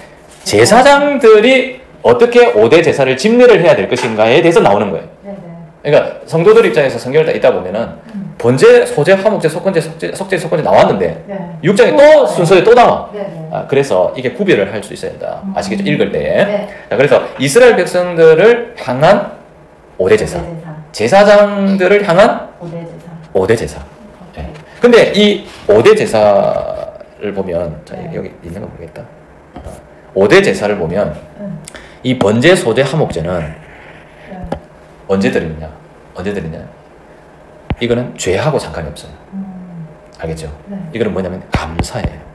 제사장들이 어떻게 5대 제사를 집례를 해야 될 것인가에 대해서 나오는 거예요. 네. 그러니까 성도들 입장에서 성경을 다 읽다 보면은 번제, 소제, 화목제, 석건제, 석제, 석건제 나왔는데 네. 6장에 또 순서에 또 나와. 네. 그래서 이게 구별을 할 수 있어야 된다. 아시겠죠? 읽을 때. 네. 자, 그래서 이스라엘 백성들을 향한 5대 제사. 제사장들을 향한 5대 제사. 네. 근데 이 5대 제사를 보면 자, 여기 있는 거 모르겠다. 5대 제사를 보면 이 번제, 소제, 화목제는 언제 드리느냐? 언제 드리냐? 이거는 죄하고 상관이 없어요. 알겠죠? 네. 이거는 뭐냐면 감사예요.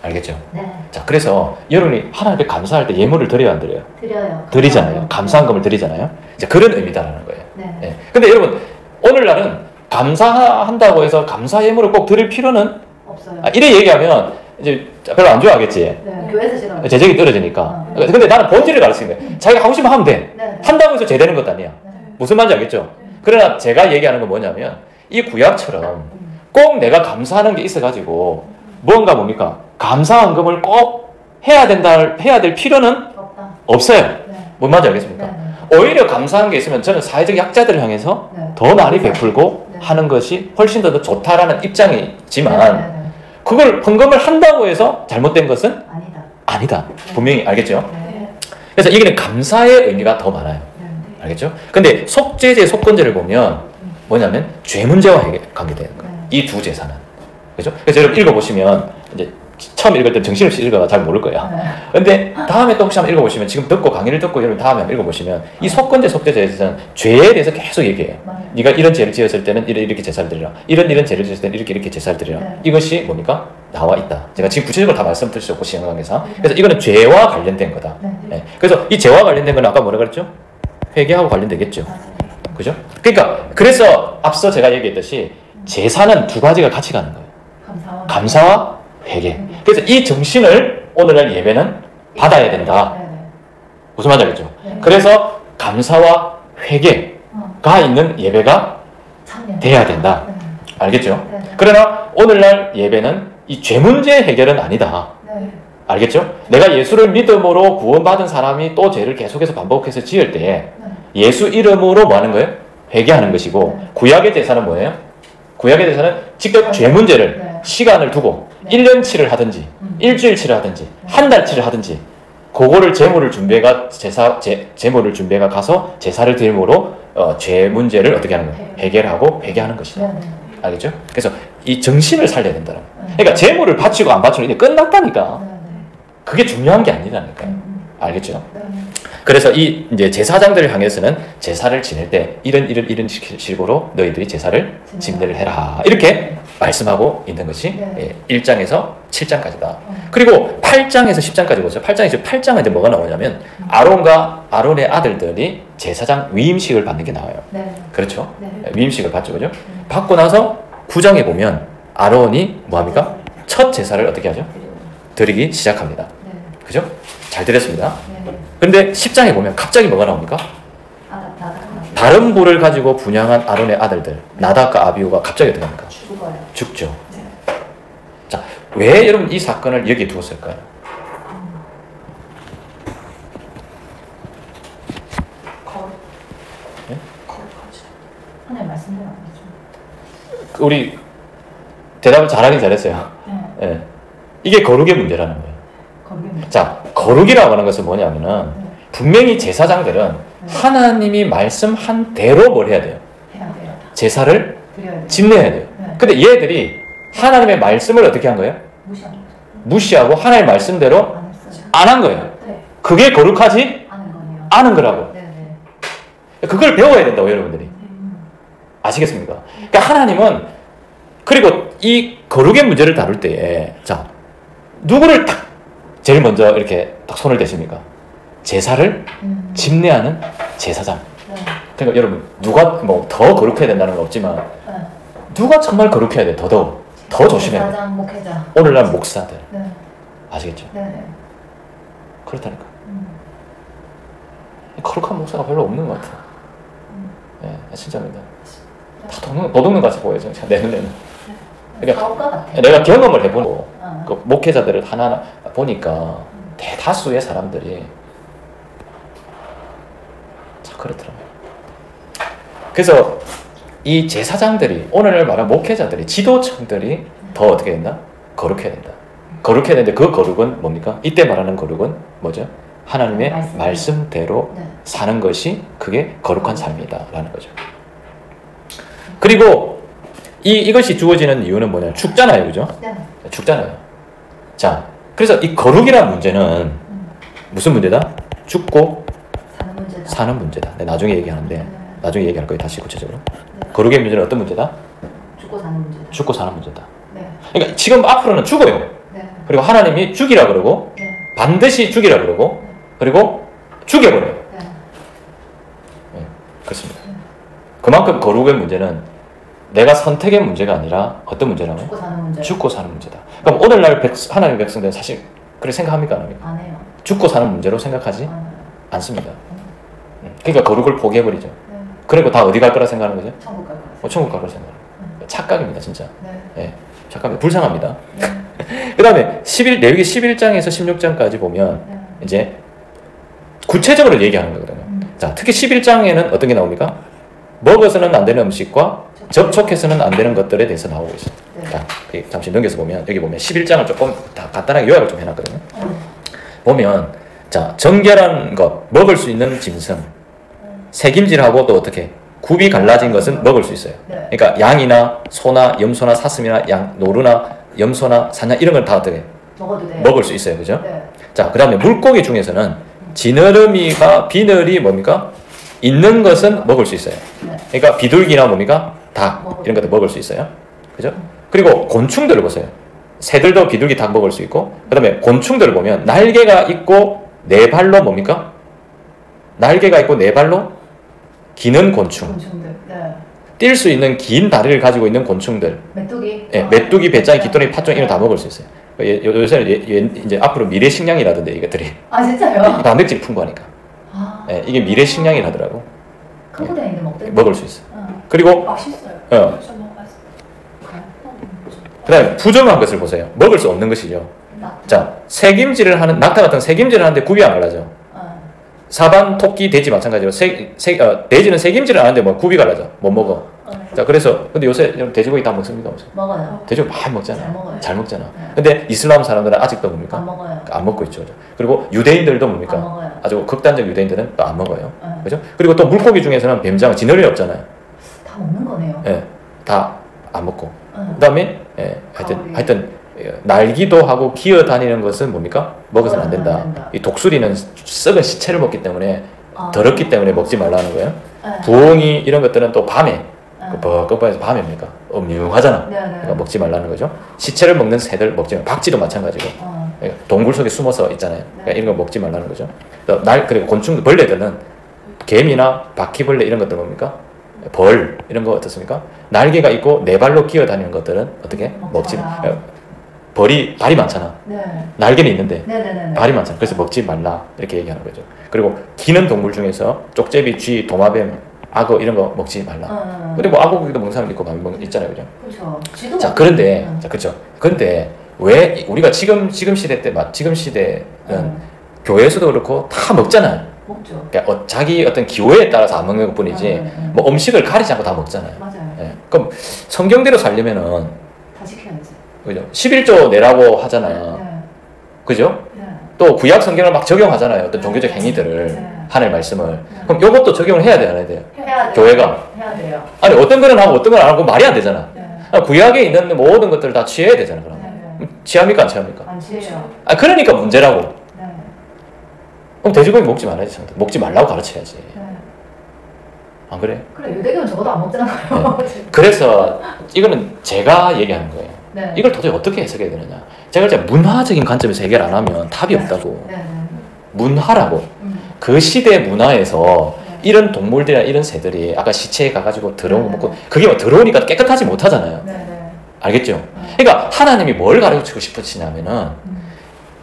알겠죠? 네. 자, 그래서 여러분이 하나님께 감사할 때 예물을 드려요, 안 드려요? 드려요. 드리잖아요. 감사한금을 드리잖아요. 이제 그런 의미다라는 거예요. 네. 네. 근데 여러분, 오늘날은 감사한다고 해서 감사 예물을 꼭 드릴 필요는 없어요. 이래 얘기하면 이제 별로 안 좋아하겠지. 네. 교회에서 싫어. 재정이 떨어지니까. 근데 나는 본질을 가르치는 거예요. 자기가 하고 싶으면 하면 돼. 네. 한다고 해서 제되는 것도 아니야. 네. 무슨 말인지 알겠죠? 그러나 제가 얘기하는 건 뭐냐면 이 구약처럼 꼭 내가 감사하는 게 있어가지고 뭔가 뭡니까? 감사헌금을 꼭 해야 될 필요는 없다. 없어요. 네. 뭔 말인지 알겠습니까? 네. 오히려 감사한 게 있으면 저는 사회적 약자들을 향해서 네. 더 많이 베풀고 네. 하는 것이 훨씬 더 좋다라는 입장이지만 네, 네, 네. 그걸 헌금을 한다고 해서 잘못된 것은 아니다. 아니다. 분명히 알겠죠? 네. 그래서 이게는 감사의 의미가 더 많아요. 네. 알겠죠? 근데 속죄제, 속건제를 보면 뭐냐면 죄 문제와 관계되는 거예요. 네. 이 두 제사는. 그죠? 그래서 여러분 읽어보시면 이제 처음 읽을 때 정신없이 읽어가 잘 모를 거예요. 네. 근데 다음에 또 혹시 한번 읽어보시면 지금 듣고 강의를 듣고 여러분 다음에 한번 읽어보시면 이 속건제, 속죄제에서는 죄에 대해서 계속 얘기해요. 맞아요. 네가 이런 죄를 지었을 때는 이렇게 제사를 드리라. 이런 죄를 지었을 때는 이렇게 제사를 드리라. 네. 이것이 뭡니까? 나와 있다. 제가 지금 구체적으로 다 말씀드릴 수 없고 시간 관계상. 그래서 이거는 죄와 관련된 거다. 네. 네. 그래서 이 죄와 관련된 건 아까 뭐라 그랬죠? 회개하고 관련되겠죠. 맞아요. 그죠? 그러니까 그래서 앞서 제가 얘기했듯이 제사는 두 가지가 같이 가는 거예요. 감사와 회개. 그래서 이 정신을 오늘날 예배는 받아야 된다. 네. 네. 무슨 말인지 알겠죠? 네. 그래서 감사와 회개가 있는 예배가 참여. 돼야 된다. 네. 알겠죠? 네. 그러나 오늘날 예배는 이 죄 문제 해결은 아니다. 네. 알겠죠? 내가 예수를 믿음으로 구원받은 사람이 또 죄를 계속해서 반복해서 지을 때 네. 예수 이름으로 뭐 하는 거예요? 회개하는 것이고 네. 구약의 제사는 뭐예요? 구약의 제사는 직접 죄 문제를 네. 시간을 두고 네. 1년치를 하든지 일주일치를 하든지 한 달치를 하든지 그거를 제물을 준비해가 제물을 준비해가 가서 제사를 드림으로 죄 문제를 어떻게 하는 거예요? 해결하고 회개하는 것이다. 네. 네. 알겠죠? 그래서 이 정신을 살려야 된다는 거예요. 네. 그러니까 제물을 바치고 안 바치고 이제 끝났다니까. 네. 네. 그게 중요한 게 아니라니까요. 알겠죠? 네. 그래서 이 이제 제사장들을 향해서는 제사를 지낼 때 이런 식으로 너희들이 제사를 집례를 해라 이렇게 말씀하고 있는 것이 네. 1장에서 7장까지다. 그리고 8장에서 10장까지 보세요. 8장은 이제 뭐가 나오냐면 아론과 아론의 아들들이 제사장 위임식을 받는 게 나와요. 네. 그렇죠? 네. 위임식을 받죠, 그죠? 받고 나서 9장에 보면 아론이 뭐합니까? 첫 제사를 어떻게 하죠? 드리기 시작합니다. 네. 그죠? 잘 들었습니다. 네. 근데 10장에 보면 갑자기 뭐가 나옵니까? 나다. 다른 부를 가지고 분양한 아론의 아들들 나답과 아비후가 갑자기 어떻게 합니까? 죽어요. 죽죠. 자, 왜 여러분 이 사건을 여기에 두었을까요? 네? 하나님 말씀대로 안 되죠. 우리 대답을 잘하긴 잘했어요. 네. 예. 이게 거룩의 문제라는 거예요. 거룩의 자, 거룩이라고 하는 것은 뭐냐면은 분명히 제사장들은 하나님이 말씀한 대로 뭘 해야 돼요? 해야 돼요. 제사를 드려야 돼요. 집내야 돼요. 네. 근데 얘들이 하나님의 말씀을 어떻게 한 거예요? 무시하는 거죠. 무시하고 하나님의 말씀대로 안 했어요. 안 한 거예요. 네. 그게 거룩하지 아는 거네요. 않은 거라고. 네. 네. 그걸 배워야 된다고 여러분들이. 아시겠습니까? 그러니까 하나님은 그리고 이 거룩의 문제를 다룰 때에 자 누구를 딱 제일 먼저 이렇게 딱 손을 대십니까? 제사를 집례하는 제사장. 네. 그러니까 여러분 누가 뭐 더 거룩해야 된다는 건 없지만 네. 누가 정말 거룩해야 돼? 더 조심해야 돼. 사장, 목회자. 오늘날 목사들 네. 아시겠죠? 네. 그렇다니까. 거룩한 목사가 별로 없는 것 같아. 네, 진짜입니다. 다 도둑놈 같이 보여요, 진짜 내 눈에는. 그러니까 사업가 같아. 내가 경험을 해보고 그 목회자들을 하나하나 보니까 대다수의 사람들이 참 그렇더라고요. 그래서 이 제사장들이 오늘 말한 목회자들이 지도층들이 더 어떻게 된다? 거룩해야 된다. 거룩해야 되는데 그 거룩은 뭡니까? 이때 말하는 거룩은 뭐죠? 하나님의 말씀대로 네. 사는 것이 그게 거룩한 삶이다 라는 거죠. 그리고 이것이 주어지는 이유는 뭐냐? 죽잖아요, 그죠? 네. 죽잖아요. 자, 그래서 이 거룩이라는 문제는 무슨 문제다? 죽고 사는 문제다. 사는 문제다. 네, 나중에 얘기하는데 네. 나중에 얘기할 거예요. 다시 구체적으로. 네. 거룩의 문제는 어떤 문제다? 죽고 사는 문제다. 죽고 사는 문제다. 네. 그러니까 지금 앞으로는 죽어요. 네. 그리고 하나님이 죽이라 그러고 네. 반드시 죽이라 그러고 그리고 죽여버려요. 네. 네, 그렇습니다. 그만큼 거룩의 문제는 내가 선택의 문제가 아니라 어떤 문제라고? 죽고 사는 문제. 죽고 사는 문제다. 그럼 오늘날 하나님의 백성들은 사실 그렇게 생각합니까? 안 합니까? 안 해요. 죽고 사는 문제로 생각하지 안 해요. 않습니다. 그러니까 거룩을 포기해버리죠. 네. 그리고 다 어디 갈 거라 생각하는 거죠? 천국 갈 거예요. 천국 갈 거라 생각해요. 착각입니다, 진짜. 네. 예, 착각입니다. 불쌍합니다. 네. 그 다음에 레위기 11장에서 16장까지 보면 네. 이제 구체적으로 얘기하는 거거든요. 자, 특히 11장에는 어떤 게 나옵니까? 먹어서는 안 되는 음식과 접촉해서는 안 되는 것들에 대해서 나오고 있어요. 네. 자, 잠시 넘겨서 보면 여기 보면 11장을 조금 다 간단하게 요약을 좀 해놨거든요. 보면 자, 정결한 것, 먹을 수 있는 짐승, 새김질하고 또 어떻게 굽이 갈라진 것은 먹을 수 있어요. 네. 그러니까 양이나 소나 염소나 사슴이나 노루나 염소나 사냥 이런 걸 다 어떻게 먹어도 돼요. 먹을 수 있어요, 그죠? 네. 자, 그 다음에 물고기 중에서는 지느러미가 비늘이 뭡니까? 있는 것은 먹을 수 있어요. 네. 그러니까 비둘기나 뭡니까? 닭 이런 것도 먹을 수 있어요. 그죠? 그리고 곤충들을 보세요. 새들도 비둘기 닭 먹을 수 있고, 그 다음에 곤충들을 보면 날개가 있고 네 발로 뭡니까? 날개가 있고 네 발로 기는 곤충. 곤충들. 네. 뛸 수 있는 긴 다리를 가지고 있는 곤충들. 메뚜기. 예, 메뚜기, 배짱이, 깃도리, 팥종 이런 거 다 먹을 수 있어요. 요새는 이제 앞으로 미래 식량이라던데 이것들이. 아 진짜요? 단백질 풍부하니까. 아. 예, 이게 미래 식량이라더라고. 크고다니는데 먹던데. 먹을 수 있어. 어. 그리고 맛있어요. 어. 저 먹어봤어요. 그다음에 부정한 것을 보세요. 먹을 수 없는 것이죠. 낙타. 자, 새김질을 하는 낙타 같은 새김질을 하는데 굽이 안 갈라져. 어. 사반, 토끼, 돼지 마찬가지로 돼지는 새김질을 하는데 뭐 굽이 갈라져. 못 먹어. 자, 그래서 근데 요새 돼지고기 다 먹습니까? 먹어요. 돼지고기 많이 먹잖아. 잘 먹어요. 잘 먹잖아. 네. 근데 이슬람 사람들은 아직도 뭡니까? 안 먹어요. 안 먹고 있죠. 그리고 유대인들도 뭡니까? 안 먹어요. 아주 극단적 유대인들은 또 안 먹어요. 네. 그죠? 그리고 또 물고기 중에서는 뱀장, 지느러미 없잖아요. 다 먹는 거네요. 예, 다 안 먹고. 네. 그다음에 가오리. 하여튼 날기도 하고 기어 다니는 것은 뭡니까? 먹어서는 안 된다. 안 된다. 이 독수리는 썩은 시체를 먹기 때문에 아. 더럽기 때문에 먹지 말라는 거예요. 네. 부엉이 이런 것들은 또 밤에 네. 뻑뻑해서 밤에 뭡니까? 음흉하잖아. 네, 네. 그러니까 먹지 말라는 거죠. 시체를 먹는 새들 먹지 말. 박쥐도 마찬가지고. 어. 동굴 속에 숨어서 있잖아요. 그러니까 이런 거 먹지 말라는 거죠. 그리고 곤충, 벌레들은 개미나 바퀴벌레 이런 것들 뭡니까? 벌 이런 거 어떻습니까? 날개가 있고 네 발로 기어다니는 것들은 어떻게 먹지? 마라. 벌이 발이 많잖아. 네. 날개는 있는데 네네네. 발이 많잖아. 그래서 먹지 말라 이렇게 얘기하는 거죠. 그리고 기는 동물 중에서 쪽제비, 쥐, 도마뱀, 악어 이런 거 먹지 말라. 근데 뭐 악어 고기도 먹는 사람 있고 있잖아요, 그죠? 그렇죠. 쥐도 자, 먹고. 그런데 자, 그렇죠. 그런데 왜 우리가 지금 시대 때 지금 시대는 교회에서도 그렇고 다 먹잖아요. 먹죠. 그러니까 자기 어떤 기호에 따라서 안 먹는 것뿐이지 뭐 음식을 가리지 않고 다 먹잖아요. 맞아요. 예. 그럼 성경대로 살려면은 다 지켜야지. 그죠? 11조 내라고 하잖아요. 네. 그죠? 네. 또 구약 성경을 막 적용하잖아요. 어떤 종교적 행위들을 네. 하나님의 말씀을. 그럼 이것도 적용을 해야 돼요, 안 해야 돼요? 해야 돼요. 교회가. 해야 돼요. 아니 어떤 거는 하고 어떤 건 안 하고 말이 안 되잖아. 네. 구약에 있는 모든 것들을 다 취해야 되잖아, 그럼. 네. 취합니까, 안 취합니까? 안 취해요. 아, 그러니까 문제라고. 네. 그럼 돼지고기 먹지 말아야지. 먹지 말라고 가르쳐야지. 네. 안 그래? 그래 유대교는 적어도 안 먹잖아요. 그래서 이거는 제가 얘기하는 거예요. 네. 이걸 도대체 어떻게 해석해야 되느냐. 제가 이제 문화적인 관점에서 해결 안 하면 답이 없다고. 네. 네. 문화라고. 그 시대 문화에서 이런 동물들이나 이런 새들이 아까 시체에 가가지고 들어온 거 먹고 그게 뭐 들어오니까 깨끗하지 못하잖아요. 네. 네. 알겠죠? 그러니까 하나님이 뭘 가르치고 싶으시냐면은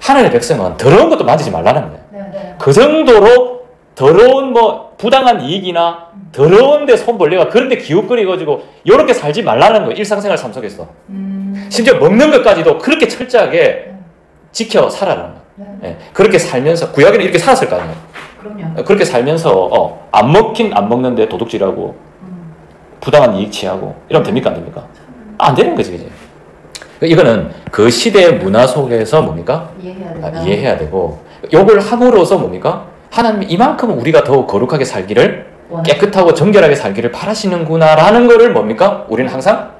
하나님의 백성은 더러운 것도 만지지 말라는 거예요. 네. 네. 그 정도로 더러운 뭐 부당한 이익이나 더러운데 손 벌려가 그런데 기웃거리가지고 이렇게 살지 말라는 거예요. 일상생활 삶 속에서. 심지어 먹는 것까지도 그렇게 철저하게 지켜 살아라는 거예요. 예, 그렇게 살면서 구약에는 이렇게 살았을 거 아니에요. 그럼요. 그렇게 살면서 안 먹긴 안 먹는데 도둑질하고 부당한 이익 취하고 이러면 됩니까 안 됩니까? 안 되는 거지, 그지? 이거는 그 시대의 문화 속에서 뭡니까? 이해해야 된다. 이해해야 되고 요걸 함으로써 뭡니까? 하나님이 이만큼은 우리가 더욱 거룩하게 살기를 깨끗하고 정결하게 살기를 바라시는구나라는 거를 뭡니까? 우리는 항상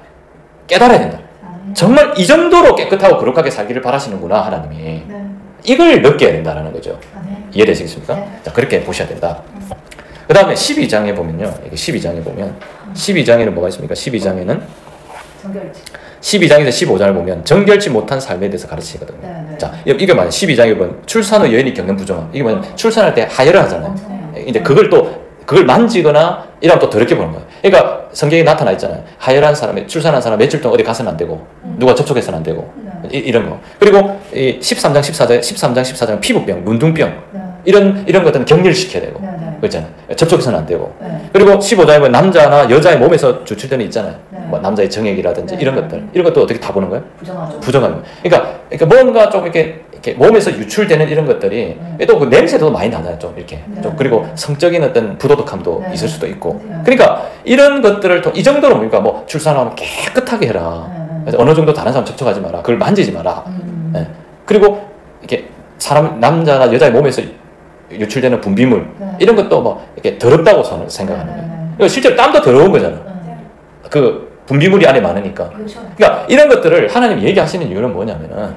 깨달아야 된다. 정말 이 정도로 깨끗하고 거룩하게 살기를 바라시는구나 하나님이. 네. 이걸 느껴야 된다는 거죠. 네. 이해되시겠습니까? 네. 자, 그렇게 보셔야 된다. 그 다음에 12장에 보면요. 12장에 보면 12장에는 뭐가 있습니까? 12장에는 정결치. 12장에서 15장을 보면 정결치 못한 삶에 대해서 가르치거든요. 네, 네. 자, 이게 뭐냐? 12장에 보면 출산 후 여인이 겪는 부정함. 이게 뭐냐면 출산할 때 하혈을 하잖아요. 엄청 해요. 이제 그걸 만지거나 이러면 또 더럽게 보는 거예요. 그러니까 성경에 나타나 있잖아요. 하혈한 사람이 출산한 사람 며칠 동안 어디 가서는 안 되고 누가 접촉해서는 안 되고 이런 거. 그리고 이 13장 14장 피부병, 문둥병 네. 이런 것들은 격리를 시켜야 되고 네. 그렇잖아요. 접촉해서는 안 되고. 네. 그리고 15장에 보면 남자나 여자의 몸에서 주출되는 있잖아요. 네. 뭐 남자의 정액이라든지 네. 이런 것들, 이런 것도 어떻게 다 보는 거예요? 부정하죠. 부정하는 거예요. 그러니까 뭔가 좀 이렇게 몸에서 유출되는 이런 것들이 또 그 냄새도 많이 나잖아요. 좀 이렇게 네. 좀 그리고 성적인 어떤 부도덕함도 네. 있을 수도 있고. 네. 그러니까 이런 것들을 이 정도로 뭡니까? 뭐 출산하면 깨끗하게 해라. 네. 어느 정도 다른 사람 접촉하지 마라. 그걸 만지지 마라. 예. 그리고 이렇게 남자나 여자의 몸에서 유출되는 분비물 네. 이런 것도 뭐 이렇게 더럽다고 생각하는 거예요. 네. 이거 실제로 땀도 더러운 거잖아. 네. 그 분비물이 안에 많으니까. 그렇죠. 그러니까 이런 것들을 하나님이 얘기하시는 이유는 뭐냐면은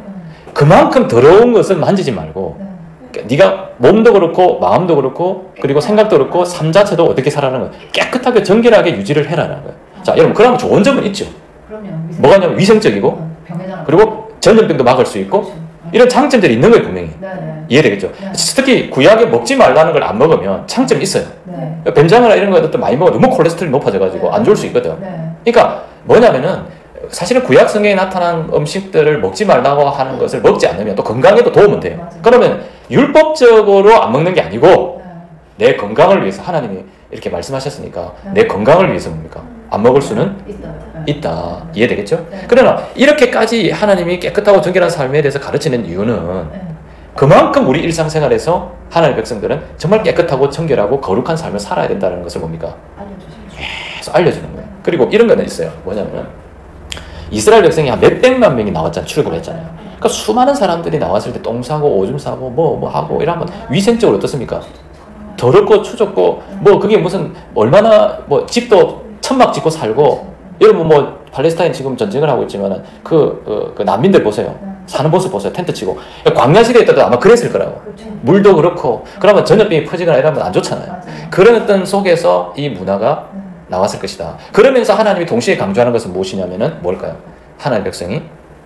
그만큼 더러운 것을 만지지 말고 네. 그러니까 네가 몸도 그렇고 마음도 그렇고 그리고 생각도 그렇고 삶 자체도 어떻게 살아가는 거야. 깨끗하게 정결하게 유지를 해라는 거예요. 자, 여러분 그러면 좋은 점은 있죠. 그럼요. 뭐가 냐면 위생적이고 병에다가 그리고 전염병도 막을 수 있고 그렇죠. 이런 장점들이 있는 거예요, 분명히. 네. 네. 이해되겠죠? 네. 특히 구약에 먹지 말라는 걸 안 먹으면 장점이 있어요. 네. 뱀장어나 이런 것들 많이 먹으면 너무 콜레스테롤이 높아져가지고 안 좋을 수 있거든. 네. 그러니까 뭐냐면은 사실은 구약 성경에 나타난 음식들을 먹지 말라고 하는 것을 먹지 않으면 또 건강에도 도움은 돼요. 맞아요. 그러면 율법적으로 안 먹는 게 아니고 네. 내 건강을 위해서 하나님이 이렇게 말씀하셨으니까 네. 내 건강을 위해서 뭡니까? 안 먹을 수는 있어요. 네. 있다. 이해되겠죠? 네. 그러나 이렇게까지 하나님이 깨끗하고 정결한 삶에 대해서 가르치는 이유는 네. 그만큼 우리 일상생활에서 하나님의 백성들은 정말 깨끗하고 정결하고 거룩한 삶을 살아야 된다는 것을 뭡니까? 알려주시죠. 계속 알려주는 거예요. 그리고 이런 거는 있어요. 뭐냐면 이스라엘 백성이 한 몇백만 명이 나왔잖아요. 출애굽을 했잖아요. 그러니까 수많은 사람들이 나왔을 때 똥 싸고 오줌 싸고 뭐 하고 이러면 위생적으로 어떻습니까? 더럽고 추졌고 뭐 그게 무슨 얼마나 뭐 집도 천막 짓고 살고 여러분 뭐 팔레스타인 지금 전쟁을 하고 있지만은 그 난민들 보세요. 사는 모습 보세요. 텐트 치고 광야 시대에 때도 아마 그랬을 거라고. 그렇죠. 물도 그렇고 그러면 전염병이 퍼지거나 이러면 안 좋잖아요. 맞아요. 그런 어떤 속에서 이 문화가 나왔을 것이다. 그러면서 하나님이 동시에 강조하는 것은 무엇이냐면은 뭘까요? 하나님의 백성이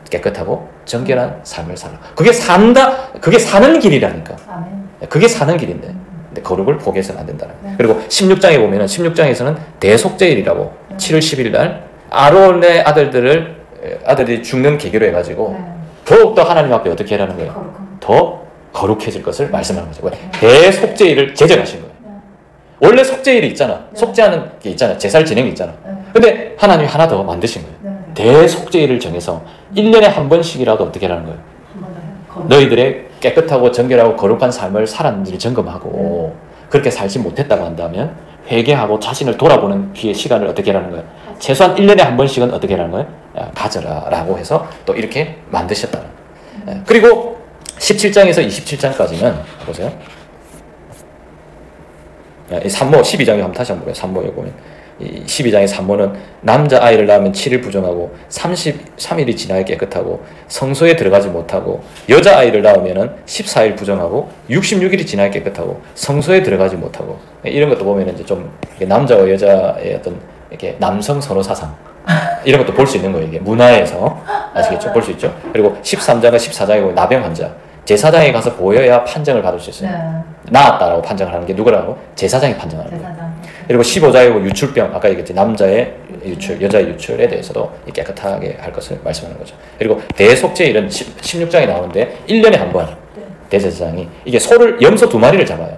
깨끗하고 정결한 삶을 살아. 그게 사는 길이라니까. 아멘. 그게 사는 길인데. 근데 거룩을 포기해서는 안 된다는 거예요. 그리고 16장에 보면은 16장에서는 대속죄일이라고 7월 10일 날 아론의 아들들이 죽는 계기로 해가지고 네. 더욱더 하나님 앞에 어떻게 하라는 거예요? 거룩한. 더 거룩해질 것을 말씀하는 거죠. 대속죄일을 제정하신 거예요. 네. 원래 속죄일이 있잖아. 속죄하는 게 있잖아. 제사를 지내는 게 있잖아. 네. 근데 하나님이 하나 더 만드신 거예요. 네. 대속죄일을 정해서 1년에 한 번씩이라도 어떻게 하라는 거예요? 한 번 더 해요. 거룩. 너희들의 깨끗하고 정결하고 거룩한 삶을 살았는지를 점검하고 그렇게 살지 못했다고 한다면 회개하고 자신을 돌아보는 기회 시간을 어떻게 하라는 거예요? 최소한 1년에 한 번씩은 어떻게 하라는 거예요? 가져라 라고 해서 또 이렇게 만드셨다는 거예요. 그리고 17장에서 27장까지는 보세요. 이 산모 12장에 한번 다시 한번 보세요. 산모에 보면 이 12장의 산모는 남자아이를 낳으면 7일 부정하고 33일이 지나야 깨끗하고 성소에 들어가지 못하고 여자아이를 낳으면 14일 부정하고 66일이 지나야 깨끗하고 성소에 들어가지 못하고 이런 것도 보면 이제 좀 남자와 여자의 어떤 이렇게 남성 선호 사상 이런 것도 볼 수 있는 거예요. 이게 문화에서 아시겠죠? 볼 수 있죠. 그리고 13장과 14장에 보면 나병 환자 제사장에 가서 보여야 판정을 받을 수 있어요. 네. 나았다라고 판정을 하는 게 누구라고? 제사장이 판정하는 거예요. 제사장. 그리고 15장에 보면 유출병, 아까 얘기했지 남자의 유출, 여자의 유출에 대해서도 깨끗하게 할 것을 말씀하는 거죠. 그리고 대속죄일은 16장에 나오는데 1년에 한 번 대제사장이 이게 소를 염소 2마리를 잡아요.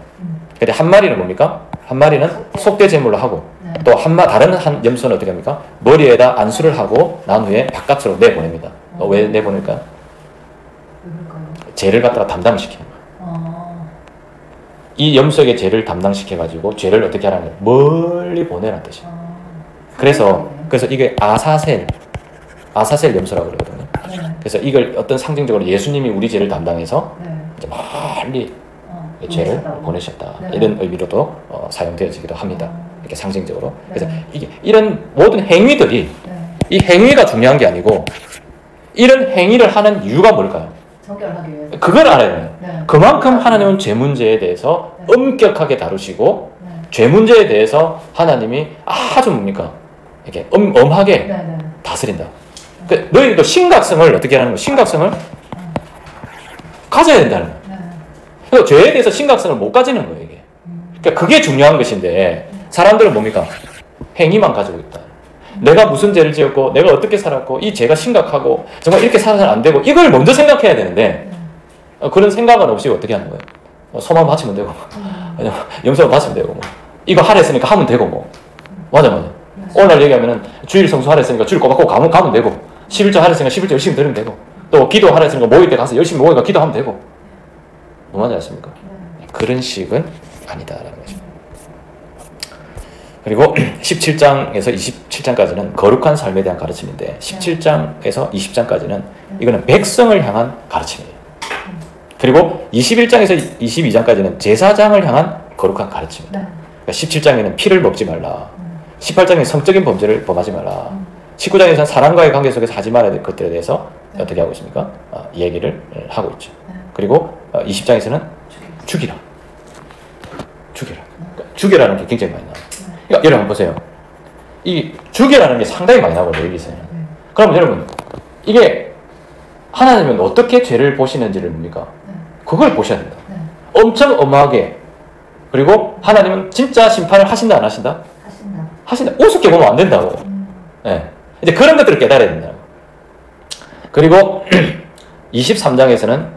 근데 한 마리는 뭡니까? 한 마리는 속죄 제물로 하고 또 다른 한 염소는 어떻게 합니까? 머리에다 안수를 하고 난 후에 바깥으로 내보냅니다. 왜 내보낼까요? 죄를 갖다가 담당을 시키는 거예요. 이 염소에게 죄를 담당시켜가지고 죄를 어떻게 하라는 거예요? 멀리 보내라는 뜻이에요. 그래서 이게 아사셀 염소라고 그러거든요. 그래서 이걸 어떤 상징적으로 예수님이 우리 죄를 담당해서 이제 멀리 죄를 보내셨다. 이런 의미로도 사용되어지기도 합니다. 이렇게 상징적으로. 그래서 이게 이런 모든 행위들이 이 행위가 중요한 게 아니고 이런 행위를 하는 이유가 뭘까요? 정결하기 위해서. 그걸 알아야 돼요. 네. 그만큼 하나님은 죄 문제에 대해서 엄격하게 다루시고 죄 문제에 대해서 하나님이 아주 뭡니까? 이렇게 엄하게 다스린다. 그러니까 너희도 심각성을 어떻게 하는 거예요? 심각성을 가져야 된다는 거예요. 그래서 죄에 대해서 심각성을 못 가지는 거예요, 이게. 그러니까 그게 중요한 것인데 사람들은 뭡니까? 행위만 가지고 있다. 내가 무슨 죄를 지었고 내가 어떻게 살았고 이 죄가 심각하고 정말 이렇게 살아서는 안 되고 이걸 먼저 생각해야 되는데 그런 생각은 없이 어떻게 하는 거예요? 소만 바치면 되고 염소만 바치면 되고 뭐. 이거 하라 했으니까 하면 되고 뭐. 맞아. 오늘 얘기하면은 주일 성수하라 했으니까 주일 꼬박꼬박 가면 되고 11조 하라 했으니까 11조 열심히 들으면 되고 또 기도하라 했으니까 모일 때 가서 열심히 모이니까 기도하면 되고 뭐만 하십니까? 그런 식은 아니다라는 거죠. 그리고 17장에서 27장까지는 거룩한 삶에 대한 가르침인데 17장에서 20장까지는 이거는 백성을 향한 가르침이에요. 그리고 21장에서 22장까지는 제사장을 향한 거룩한 가르침이다. 그러니까 17장에는 피를 먹지 말라. 18장에는 성적인 범죄를 범하지 말라. 19장에서는 사람과의 관계 속에서 하지 말아야 될 것들에 대해서 어떻게 하고 있습니까? 얘기를 하고 있죠. 그리고 20장에서는 죽이라. 그러니까 죽여라는 게 굉장히 많이 나와요. 그러니까 여러분 보세요. 이 죽여라는 게 상당히 많이 나오거든요. 여기서는. 그럼 여러분 이게 하나님은 어떻게 죄를 보시는지를 뭡니까? 그걸 보셔야 된다. 엄청 엄하게. 그리고 하나님은 진짜 심판을 하신다 안 하신다? 하신다. 우습게 보면 안 된다고. 네. 이제 그런 것들을 깨달아야 된다고. 그리고 23장에서는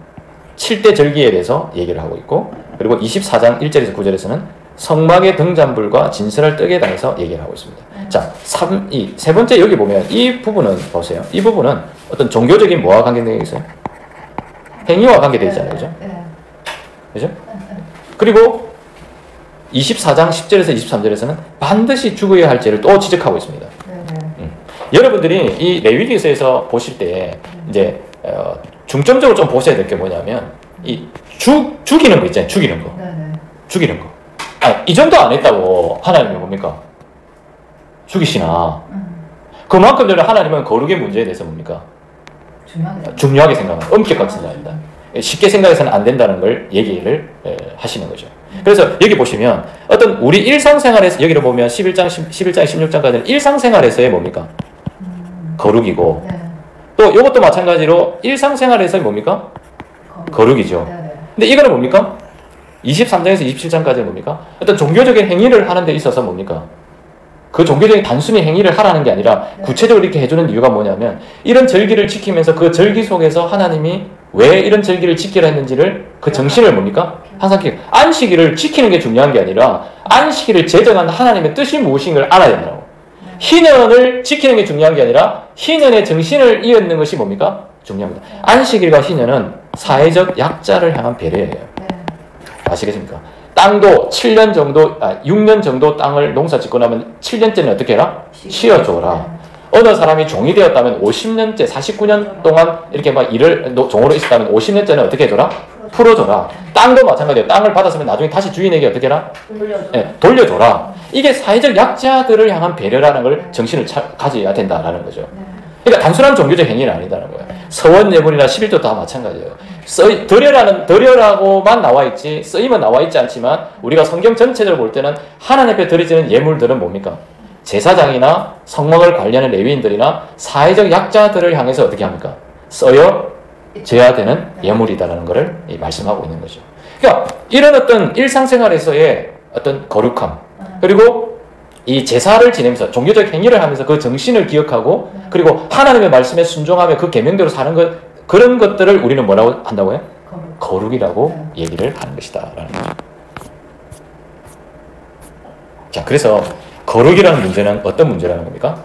7대 절기에 대해서 얘기를 하고 있고 그리고 24장 1절에서 9절에서는 성막의 등잔불과 진설할 떡에 대해서 얘기를 하고 있습니다. 자, 세 번째 여기 보면 이 부분은 보세요. 이 부분은 어떤 종교적인 뭐와 관계되어 있어요? 행위와 관계되어 있잖아요. 그죠? 그죠? 그리고 24장 10절에서 23절에서는 반드시 죽어야 할 죄를 또 지적하고 있습니다. 여러분들이 이 레위기서에서 보실 때 이제 중점적으로 좀 보셔야 될 게 뭐냐면 이 죽이는 거 있잖아요. 죽이는 거. 죽이는 거. 이 정도 안 했다고 하나님이 뭡니까? 죽이시나. 그만큼 저는 하나님은 거룩의 문제에 대해서 뭡니까? 중요하게 생각합니다. 엄격하게 생각합니다. 쉽게 생각해서는 안 된다는 걸 얘기를 하시는 거죠. 그래서 여기 보시면 어떤 우리 일상생활에서 여기를 보면 11장, 16장까지는 일상생활에서의 뭡니까? 거룩이고 또 이것도 마찬가지로 일상생활에서의 뭡니까? 거룩이죠. 근데 이거는 뭡니까? 23장에서 27장까지는 뭡니까? 어떤 종교적인 행위를 하는 데 있어서 뭡니까? 그 종교적인 단순히 행위를 하라는 게 아니라 구체적으로 이렇게 해주는 이유가 뭐냐면 이런 절기를 지키면서 그 절기 속에서 하나님이 왜 이런 절기를 지키라 했는지를 그 정신을 뭡니까? 항상 안식일을 지키는 게 중요한 게 아니라 안식일을 제정한 하나님의 뜻이 무엇인가를 알아야 된다고. 희년을 지키는 게 중요한 게 아니라 희년의 정신을 이어는 것이 뭡니까? 중요합니다. 안식일과 희년은 사회적 약자를 향한 배려예요. 아시겠습니까? 땅도 7년 정도, 6년 정도 땅을 농사 짓고 나면 7년째는 어떻게 해라? 쉬어줘라. 어느 사람이 종이 되었다면 50년째, 49년 동안 이렇게 막 일을 종으로 있었다면 50년째는 어떻게 해줘라? 풀어줘라. 땅도 마찬가지예요. 땅을 받았으면 나중에 다시 주인에게 어떻게 해라? 돌려줘라. 이게 사회적 약자들을 향한 배려라는 걸 정신을 가져야 된다라는 거죠. 그러니까 단순한 종교적 행위는 아니다는 거예요. 서원 예물이나 11조 다 마찬가지예요. 드려라고만 나와 있지 쓰임은 나와 있지 않지만 우리가 성경 전체적으로 볼 때는 하나님 앞에 드려지는 예물들은 뭡니까? 제사장이나 성막을 관리하는 레위인들이나 사회적 약자들을 향해서 어떻게 합니까? 써야 되는 예물이다라는 것을 말씀하고 있는 거죠. 그러니까 이런 어떤 일상생활에서의 어떤 거룩함 그리고 이 제사를 지내면서 종교적 행위를 하면서 그 정신을 기억하고 그리고 하나님의 말씀에 순종하며 그 계명대로 사는 것 그런 것들을 우리는 뭐라고 한다고요? 거룩이라고 얘기를 하는 것이다 라는 거죠. 자, 그래서 거룩이라는 문제는 어떤 문제라는 겁니까?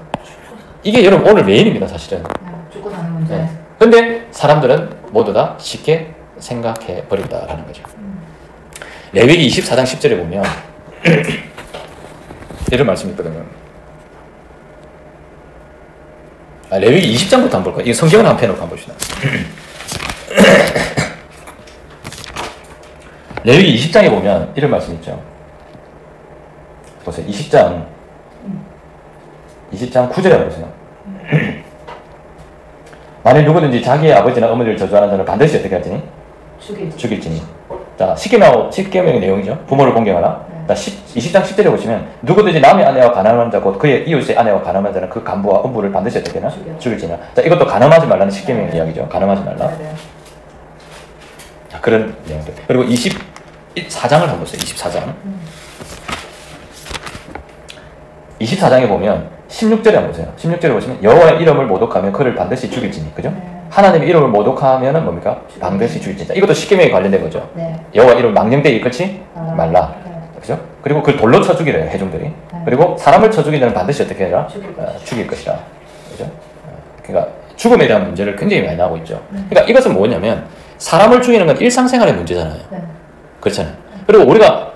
이게 여러분 오늘 메인입니다 사실은. 죽고 사는 문제. 네. 근데 사람들은 모두 다 쉽게 생각해 버린다라는 거죠. 레위기 24장 10절에 보면 이런 말씀이 있거든요. 레위기 20장부터 한번 볼까요? 이 성경을 한번 펴놓고 한번 봅시다. 레위기 20장에 보면 이런 말씀이 있죠. 보세요. 20장 9절에 보세요. 만일 누구든지 자기의 아버지나 어머니를 저주하는 자는 반드시 어떻게 할지니? 죽일지니. 자, 십계명의 내용이죠. 부모를 공경하라. 자, 20장 10절에 보시면 누구든지 남의 아내와 가늠한 자 곧 그의 이웃의 아내와 가늠한 자는 그 간부와 음부를 반드시 어떻게 하나? 죽일지나. 자, 이것도 가늠하지 말라는 십계명의 이야기죠. 가늠하지 말라. 자, 그런 내용들. 그리고 24장을 한번 보세요. 24장. 24장에 보면 16절에 한번 보세요. 16절에 보시면 여호와의 이름을 모독하면 그를 반드시 죽일지니. 그죠? 하나님의 이름을 모독하면은 뭡니까? 반드시 죽일지니. 이것도 십계명에 관련된 거죠. 여호와 이름을 망령되이 일컫지 말라. 그죠? 그리고 그걸 돌로 쳐 죽이래요, 해종들이. 네. 그리고 사람을 쳐 죽이면 반드시 어떻게 해라? 죽일 것이다. 그죠? 그러니까 죽음에 대한 문제를 굉장히 많이 나오고 있죠. 그러니까 이것은 뭐냐면 사람을 죽이는 건 일상생활의 문제잖아요. 네. 그렇잖아요. 그리고 우리가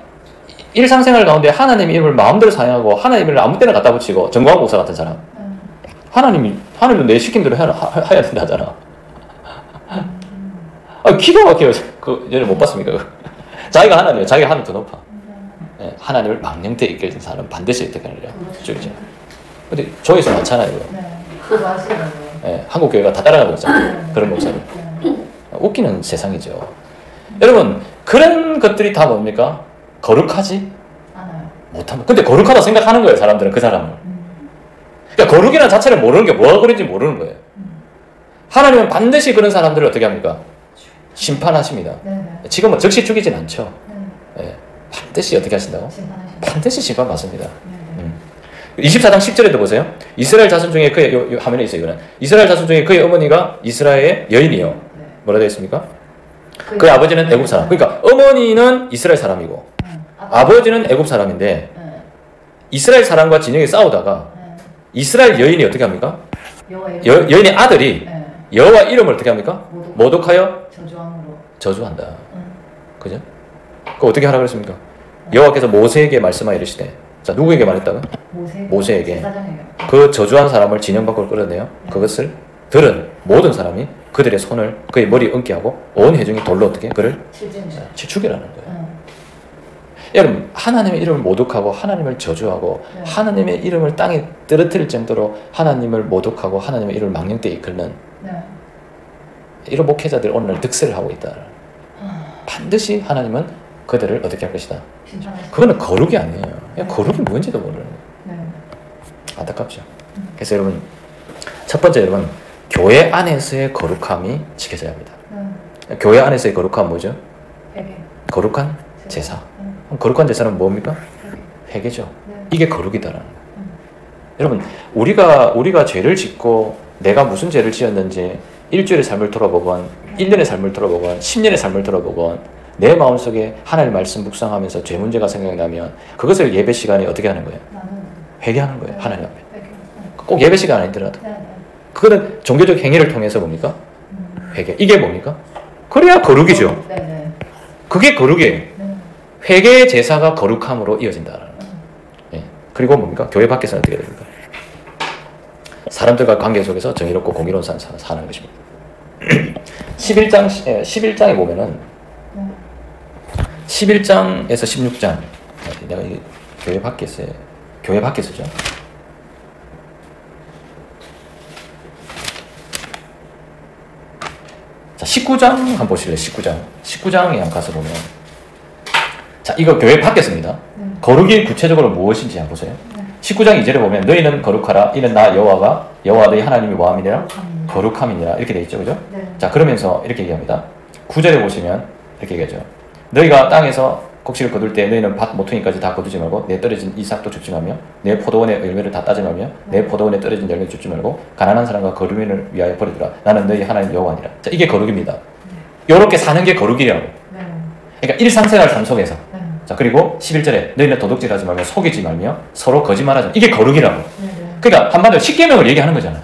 일상생활 가운데 하나님의 이름을 마음대로 사용하고 하나님의 이름을 아무 때나 갖다 붙이고 정광 목사 같은 사람 하나님도 내 시킨 대로 해야 된다 하잖아. 기가 막혀요. 얘를 못 봤습니까? 자기가 하나님이에요. 자기가 하나님 더 높아. 네, 하나님을 망령되이 이끌는 사람은 반드시 어떻게 하느냐 죽이죠. 근데 저에서 많잖아요. 네. 그거 아시잖아요. 네, 한국 교회가 다 따라가고 있잖아요. 그런 목사를. 웃기는 세상이죠. 여러분 그런 것들이 다 뭡니까? 거룩하지? 않아요. 못하면. 근데 거룩하다 생각하는 거예요, 사람들은 그 사람을. 그러니까 거룩이라는 자체를 모르는 게 뭐가 그런지 모르는 거예요. 하나님은 반드시 그런 사람들을 어떻게 합니까? 심판하십니다. 네네. 지금은 즉시 죽이진 않죠. 네. 네. 반드시 어떻게 하신다고? 심판하십니다. 반드시 심판 받습니다. 네. 24장 10절에도 보세요. 이스라엘 자손 중에 그의 요 화면에 있어요. 이거는 이스라엘 자손 중에 그의 어머니가 이스라엘의 여인이요. 네. 뭐라 되어 있습니까? 그의 아버지는 애굽 사람. 그러니까 어머니는 이스라엘 사람이고 아버지는 애굽 사람인데 네. 이스라엘 사람과 진영이 싸우다가 네. 이스라엘 여인이 어떻게 합니까? 여호와의 여인의 아들이 네. 여호와 이름을 어떻게 합니까? 모독하여 저주함으로. 저주한다. 그죠? 그거 어떻게 하라 그랬습니까? 여호와께서 모세에게 말씀하여 이르시되, 자 누구에게 말했다가? 모세에게. 제사장에게. 그 저주한 사람을 진영 밖으로 끌어내요. 그것을 들은 모든 사람이 그들의 손을 그의 머리에 얹게 하고 온 회중이 돌로 어떻게 그를 죽이라는 거예요. 여러분 하나님의 이름을 모독하고 하나님을 저주하고 네. 하나님의 이름을 땅에 떨어뜨릴 정도로 하나님을 모독하고 하나님의 이름을 망령되이 이끌는 네. 이런 목회자들 오늘 득세를 하고 있다. 반드시 하나님은 그들을 어떻게 할 것이다. 그거는 거룩이 아니에요. 그냥 거룩이 뭔지도 모르는 거예요. 네. 안타깝죠. 그래서 여러분 첫 번째 여러분 교회 안에서의 거룩함이 지켜져야 합니다. 네. 교회 안에서의 거룩함 뭐죠? 회개. 거룩한 제사. 그럼 거룩한 제사는 뭡니까? 회개죠. 네. 이게 거룩이다라는 거예요. 여러분 우리가 죄를 짓고 내가 무슨 죄를 지었는지 일주일의 삶을 돌아보건 1년의 삶을 돌아보건 10년의 삶을 돌아보건 내 마음속에 하나님의 말씀 묵상하면서 죄 문제가 생각나면 그것을 예배 시간에 어떻게 하는 거예요? 회개하는 거예요. 하나님 앞에. 꼭 예배 시간 아니더라도. 그거는 종교적 행위를 통해서 뭡니까? 회개. 이게 뭡니까? 그래야 거룩이죠. 그게 거룩이에요. 회개의 제사가 거룩함으로 이어진다라는 거예요. 예. 그리고 뭡니까? 교회 밖에서는 어떻게 됩니까? 사람들과 관계 속에서 정의롭고 공의로운 삶을 사는 것입니다. 11장에 보면은 11장에서 16장 내가 이 교회 밖에서죠. 자, 19장 한번 보실래요? 19장에 한번 가서 보면 자, 이거 교회 밖에서입니다. 거룩이 구체적으로 무엇인지 한번 보세요. 19장 2절에 보면 너희는 거룩하라 이는 나 여호와 너희 하나님이 뭐함이니라? 거룩함이니라 이렇게 돼 있죠. 그죠? 자, 그러면서 이렇게 얘기합니다. 9절에 보시면 이렇게 얘기하죠. 너희가 땅에서 곡식을 거둘 때 너희는 밭 모퉁이까지 다 거두지 말고 내 떨어진 이삭도 줍지 말며 내 포도원의 열매를 다 따지 말며 내 포도원에 떨어진 열매를 줍지 말고 가난한 사람과 거류민을 위하여 버리더라. 나는 너희 하나님 여호와니라. 자, 이게 거룩입니다. 요렇게 사는 게 거룩이라고. 그러니까 일상생활 삶 속에서. 자, 그리고 11절에 너희는 도둑질하지 말며 속이지 말며 서로 거짓말하지 말며. 이게 거룩이라고. 그러니까 한마디로 십계명을 얘기하는 거잖아.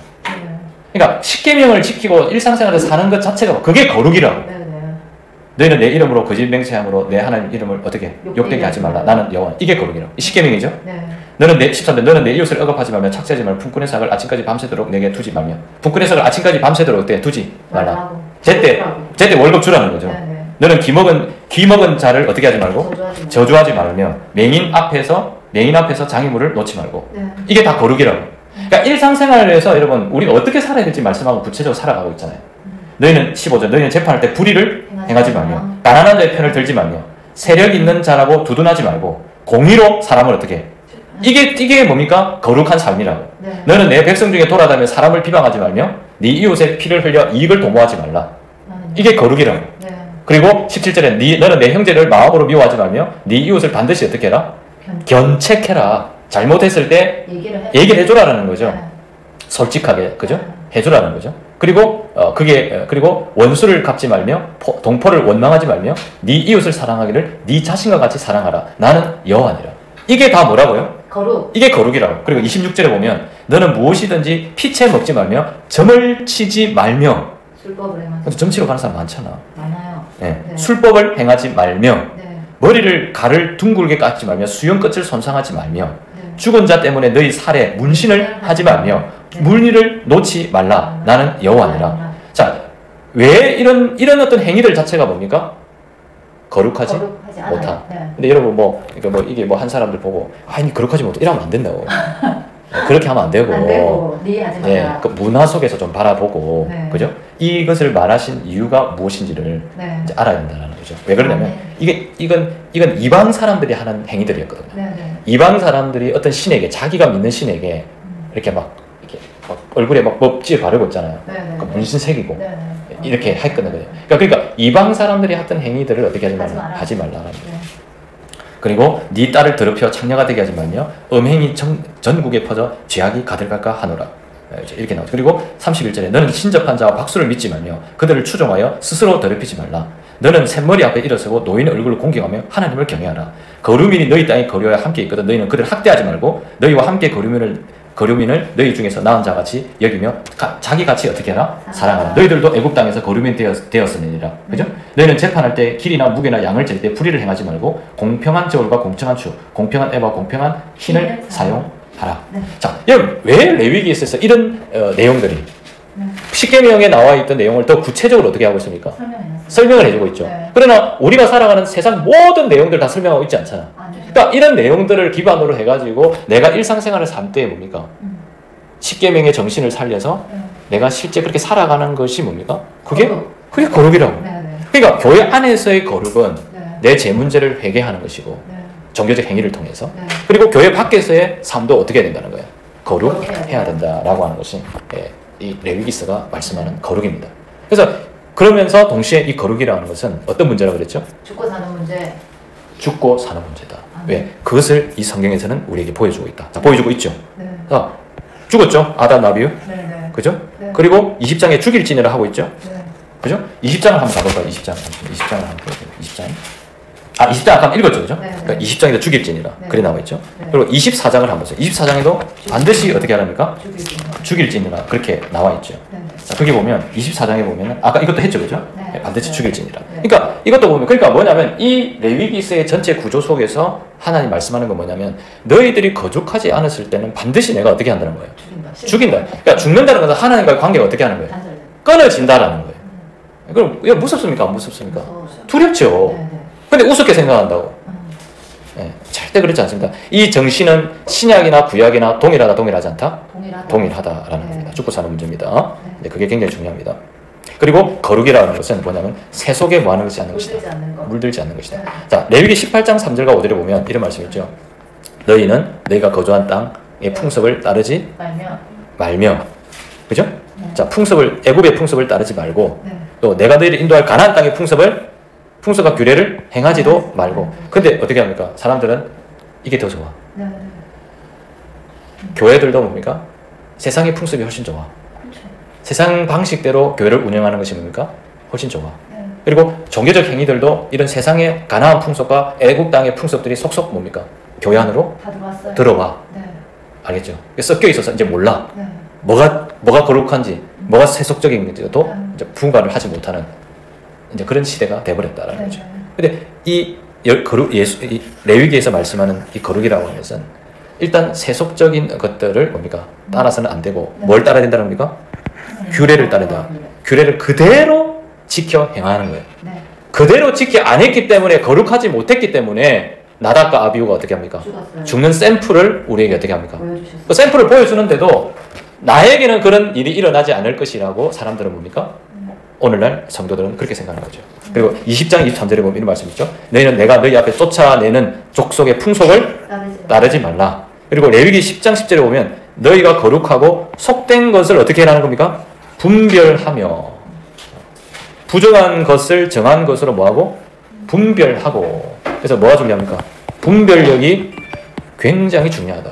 그러니까 십계명을 지키고 일상생활에서 사는 것 자체가 그게 거룩이라고. 너희는 내 이름으로 거짓 맹세함으로 내 하나님 이름을 어떻게 욕되게 하지 말라. 나는 여호와. 이게 거룩이라고. 이 십계명이죠. 너는 13절 너는 내 이웃을 억압하지 말며 착취하지 말며 품꾼의 삭을 아침까지 밤새도록 내게 두지 말며. 품꾼의 삭을 아침까지 밤새도록 어때? 두지 말라. 제때 월급 주라는 거죠. 너는 귀먹은 자를 어떻게 하지 말고 저주하지 말며 맹인 앞에서 장애물을 놓지 말고. 이게 다 거룩이라고. 그러니까 일상생활에서 여러분 우리가 어떻게 살아야 될지 말씀하고 구체적으로 살아가고 있잖아요. 너희는 15절 너희는 재판할 때 불의를 행하지 말며 가난한 자의 편을 들지 말며 세력 있는 자라고 두둔하지 말고 공의로 사람을 어떻게 해. 이게 뭡니까? 거룩한 삶이라고. 너는 내 백성 중에 돌아다니며 사람을 비방하지 말며 네 이웃의 피를 흘려 이익을 도모하지 말라. 이게 거룩이라고. 그리고 17절에 너는 내 형제를 마음으로 미워하지 말며 네 이웃을 반드시 어떻게 해라? 견책해라. 잘못했을 때 얘기를 해줘라는 거죠. 솔직하게, 그죠? 해주라는 거죠. 그리고 그리고 원수를 갚지 말며 동포를 원망하지 말며 네 이웃을 사랑하기를 네 자신과 같이 사랑하라. 나는 여호와니라. 이게 다 뭐라고요? 거룩. 이게 거룩이라고. 그리고 26절에 보면 너는 무엇이든지 피채 먹지 말며 점을 치지 말며. 술법을 행하지. 근데 점치러 가는 사람 많잖아. 많아요. 네. 네. 술법을 행하지 말며 네. 머리를 가를 둥글게 깎지 말며 수염끝을 손상하지 말며 네. 죽은 자 때문에 너희 살에 문신을 하지 말며 물리를 놓지 말라. 나는 여호와니라. 자, 왜 이런 어떤 행위들 자체가 뭡니까? 거룩하지 못한. 네. 근데 여러분 이게 한 사람들 보고 아니 거룩하지 못해 이러면 안 된다고. 그렇게 하면 안 되고. 안 되고 네 하지 마라. 네, 그 문화 속에서 좀 바라보고, 네. 그죠? 이것을 말하신 이유가 무엇인지를 네. 이제 알아야 된다는 거죠. 왜 그러냐면 네. 이건 이방 사람들이 하는 행위들이었거든요. 네, 네. 이방 사람들이 어떤 신에게 자기가 믿는 신에게 이렇게 막 얼굴에 막 먹지 바르고 있잖아요. 네, 네. 그 문신 새기고 네, 네. 이렇게 했거든요. 그러니까 이방 사람들이 했던 행위들을 어떻게 하지 하지 말라. 마라. 하지 말라. 네. 그리고 네 딸을 더럽혀 창녀가 되게 하지 말며 음행이 전국에 퍼져 죄악이 가득할까 하노라. 이렇게 나오죠. 그리고 31절에 너는 신접한 자와 박수를 믿지 말며 그들을 추종하여 스스로 더럽히지 말라. 너는 샘머리 앞에 일어서고 노인의 얼굴을 공경하며 하나님을 경외하라. 거류민이 너희 땅에 거류하여 함께 있거든 너희는 그들을 학대하지 말고 너희와 함께 거류민을 너희 중에서 나은 자같이 여기며 자기 같이 어떻게 하라? 사랑하라. 너희들도 애국 땅에서 거류민 되었으니라. 그죠? 너희는 재판할 때 길이나 무게나 양을 잴 때 불의를 행하지 말고 공평한 저울과 공평한 추, 공평한 애와 공평한 흰을 사용하라. 네. 자, 여러분 왜 레위기에서 이런 내용들이 십계명에 나와 있던 내용을 더 구체적으로 어떻게 하고 있습니까? 설명을 해주고 있죠. 네. 그러나 우리가 살아가는 세상 모든 내용들 다 설명하고 있지 않잖아. 그러니까 이런 내용들을 기반으로 해가지고 내가 일상생활을 살 때 뭡니까? 십계명의 정신을 살려서 내가 실제 그렇게 살아가는 것이 뭡니까? 그게 거룩이라고. 네, 네. 그러니까 교회 안에서의 거룩은 네. 내 제 문제를 회개하는 것이고 네. 종교적 행위를 통해서 네. 그리고 교회 밖에서의 삶도 어떻게 해야 된다는 거예요? 거룩해야 된다라고 하는 것이 이 레위기서가 말씀하는 거룩입니다. 그래서 그러면서 동시에 이 거룩이라는 것은 어떤 문제라고 그랬죠? 죽고 사는 문제. 죽고 사는 문제다. 왜? 그것을 이 성경에서는 우리에게 보여주고 있다. 자, 보여주고 있죠. 네. 자, 죽었죠. 아담 나비유. 네, 네. 그죠? 네. 그리고 20장에 죽일 진을 하고 있죠. 네. 그죠? 20장을 한번 가볼까요? 20장을 한번 볼게요. 20장. 20장 아까 읽었죠. 그죠? 네, 네. 그러니까 20장에도 죽일 진이라. 네. 그래 나와 있죠. 네. 그리고 24장을 한번 보세요. 24장에도 반드시 어떻게 하랍니까? 죽일 죽일 진이라. 그렇게 나와 있죠. 네. 자, 거기 보면 24장에 보면 아까 이것도 했죠. 그죠? 네. 반드시 네. 죽일 진이라. 네. 그러니까 이것도 보면 그러니까 뭐냐면 이 레위기서의 전체 구조 속에서 하나님 말씀하는 건 뭐냐면 너희들이 거룩하지 않았을 때는 반드시 내가 어떻게 한다는 거예요? 죽인다. 그러니까 죽는다는 것은 하나님과의 관계가 어떻게 하는 거예요? 끊어진다라는 거예요. 그럼 이거 무섭습니까? 안 무섭습니까? 두렵죠. 네, 네. 근데 우습게 생각한다고. 네, 절대 그렇지 않습니다. 이 정신은 신약이나 구약이나 동일하지 않다? 동일하다라는 네. 겁니다. 죽고 사는 문제입니다. 네, 그게 굉장히 중요합니다. 그리고 거룩이라는 것은 뭐냐면 새 속에 뭐하는 것이 않는 것이다. 물들지 않는 것이다. 네. 자, 레위기 18장 3절과 5절에 보면 이런 말씀이 있죠. 너희는 너희가 거주한 땅의 풍습을 따르지 말며 그죠? 네. 자, 애굽의 풍습을 따르지 말고 네. 또 내가 너희를 인도할 가나안 땅의 풍습과 규례를 행하지도 말고. 근데 어떻게 합니까? 사람들은 이게 더 좋아. 네. 교회들도 뭡니까? 세상의 풍습이 훨씬 좋아. 그렇죠. 세상 방식대로 교회를 운영하는 것이 뭡니까? 훨씬 좋아. 네. 그리고 종교적 행위들도 이런 세상의 가나안 풍습과 애국 땅의 풍습들이 속속 뭡니까? 교회 안으로 다 들어왔어요. 들어와. 네. 알겠죠? 섞여 있어서 이제 몰라. 네. 뭐가 거룩한지, 뭐가 세속적인지도 네. 이제 분간을 하지 못하는 이제 그런 시대가 돼버렸다라는 네. 거죠. 근데 이 레위기에서 말씀하는 이 거룩이라고 하는 것은 일단 세속적인 것들을 뭡니까? 따라서는 안 되고 네. 뭘 따라야 된다는 겁니까? 규례를 따른다. 규례를 그대로 지켜 행하는 거예요. 네. 그대로 지켜 안 했기 때문에 거룩하지 못했기 때문에 나답과 아비후가 어떻게 합니까? 죽었어요. 죽는 샘플을 우리에게 어떻게 합니까? 보여주셨어요. 그 샘플을 보여주는데도 나에게는 그런 일이 일어나지 않을 것이라고 사람들은 뭡니까? 오늘날 성도들은 그렇게 생각하는 거죠. 그리고 20장 23절에 보면 이런 말씀이 있죠. 너희는 내가 너희 앞에 쫓아내는 족속의 풍속을 따르지 말라. 그리고 레위기 10장 10절에 보면 너희가 거룩하고 속된 것을 어떻게 하라는 겁니까? 분별하며 부정한 것을 정한 것으로 뭐하고? 분별하고. 그래서 뭐가 중요합니까? 분별력이 굉장히 중요하다.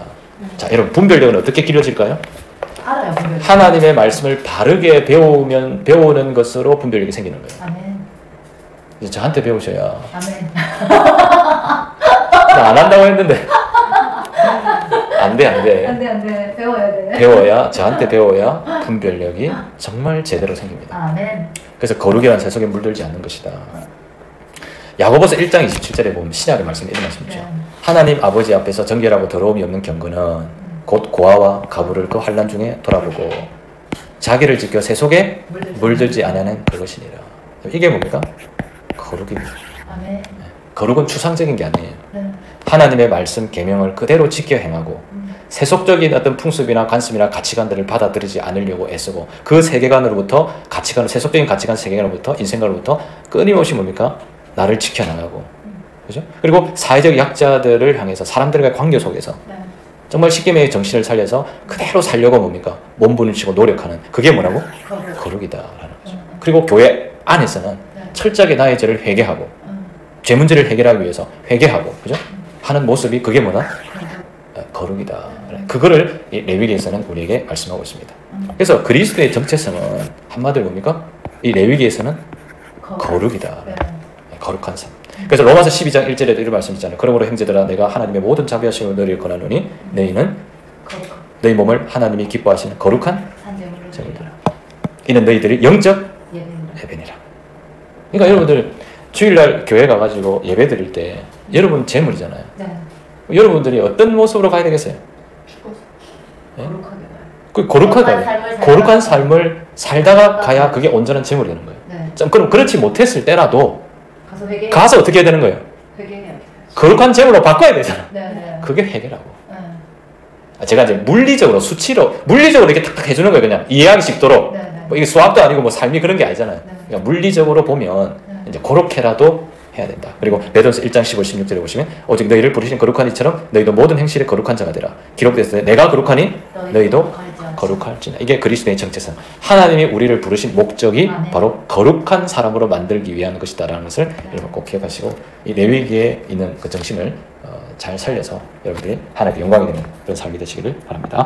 자, 여러분 분별력은 어떻게 길러질까요? 알아요, 분별. 하나님의 말씀을 바르게 배우는 것으로 분별력이 생기는 거예요. 아멘. 이제 저한테 배우셔야. 아멘. 나 안 한다고 했는데 안 돼, 안 돼. 안돼 배워야 돼. 배워야, 저한테 배워야 분별력이 정말 제대로 생깁니다. 아멘. 그래서 거룩이란 세속에 물들지 않는 것이다. 야고보서 1장 27절에 보면 신약의 말씀이 이런 말씀이죠. 네. 하나님 아버지 앞에서 정결하고 더러움이 없는 경건은 곧 고아와 가부를 그 환난 중에 돌아보고 자기를 지켜 세속에 물들지 않는 그것이니라. 이게 뭡니까? 거룩입니다. 아멘. 거룩은 추상적인 게 아니에요. 네. 하나님의 말씀 계명을 그대로 지켜 행하고 세속적인 어떤 풍습이나 관습이나 가치관들을 받아들이지 않으려고 애쓰고 그 세계관으로부터 가치관, 세속적인 가치관 세계관으로부터 인생관으로부터 끊임없이 뭡니까? 나를 지켜나가고, 그죠? 그리고 사회적 약자들을 향해서 사람들과의 관계 속에서 네. 정말 십계명의 정신을 살려서 그대로 살려고 뭡니까? 몸부림치고 노력하는 그게 뭐라고? 거룩이다라는 거죠. 그리고 교회 안에서는 네. 철저하게 나의 죄를 회개하고 죄 문제를 해결하기 위해서 회개하고, 그죠? 하는 모습이 그게 뭐다? 거룩이다. 그거를 이 레위기에서는 우리에게 말씀하고 있습니다. 그래서 그리스도의 정체성은 한마디로 뭡니까? 이 레위기에서는 거룩이다. 네. 거룩한 삶. 그래서 로마서 12장 1절에도 이런 말씀 있잖아요. 그러므로 형제들아 내가 하나님의 모든 자비하심을 너희에게 권하노니 너희는 너희 몸을 하나님이 기뻐하시는 거룩한 제물이라. 이는 너희들이 영적 예배니라. 그러니까 여러분들 주일날 교회 가가지고 예배 드릴 때 여러분 제물이잖아요. 네. 여러분들이 어떤 모습으로 가야 되겠어요? 죽어서. 네? 거룩하게 가요. 그 거룩한 삶을 살다가 가야 그게 온전한 제물이 되는 거예요. 네. 좀 그럼 그렇지 못했을 때라도 가서 회개. 가서 어떻게 해야 되는 거예요? 회개해야겠어요. 거룩한 제물로 바꿔야 되잖아. 네, 네. 그게 회개라고. 네. 제가 이제 물리적으로 수치로 물리적으로 이렇게 탁탁 해주는 거예요. 그냥 이해하기 쉽도록. 네, 네. 뭐 이게 수학도 아니고 뭐 삶이 그런 게 아니잖아요. 네. 그러니까 물리적으로 보면 네. 이제 그렇게라도 해야 된다. 그리고 베드로서 1장 15, 16절에 보시면 오직 너희를 부르신 거룩한 이처럼 너희도 모든 행실에 거룩한 자가 되라. 기록되었을 때 내가 거룩하니 너희도 거룩할지나. 이게 그리스도의 정체성. 하나님이 우리를 부르신 목적이 바로 거룩한 사람으로 만들기 위한 것이다라는 것을 여러분 꼭 기억하시고 이 레위기에 있는 그 정신을 잘 살려서 여러분들이 하나님께 영광이 되는 그런 삶이 되시기를 바랍니다.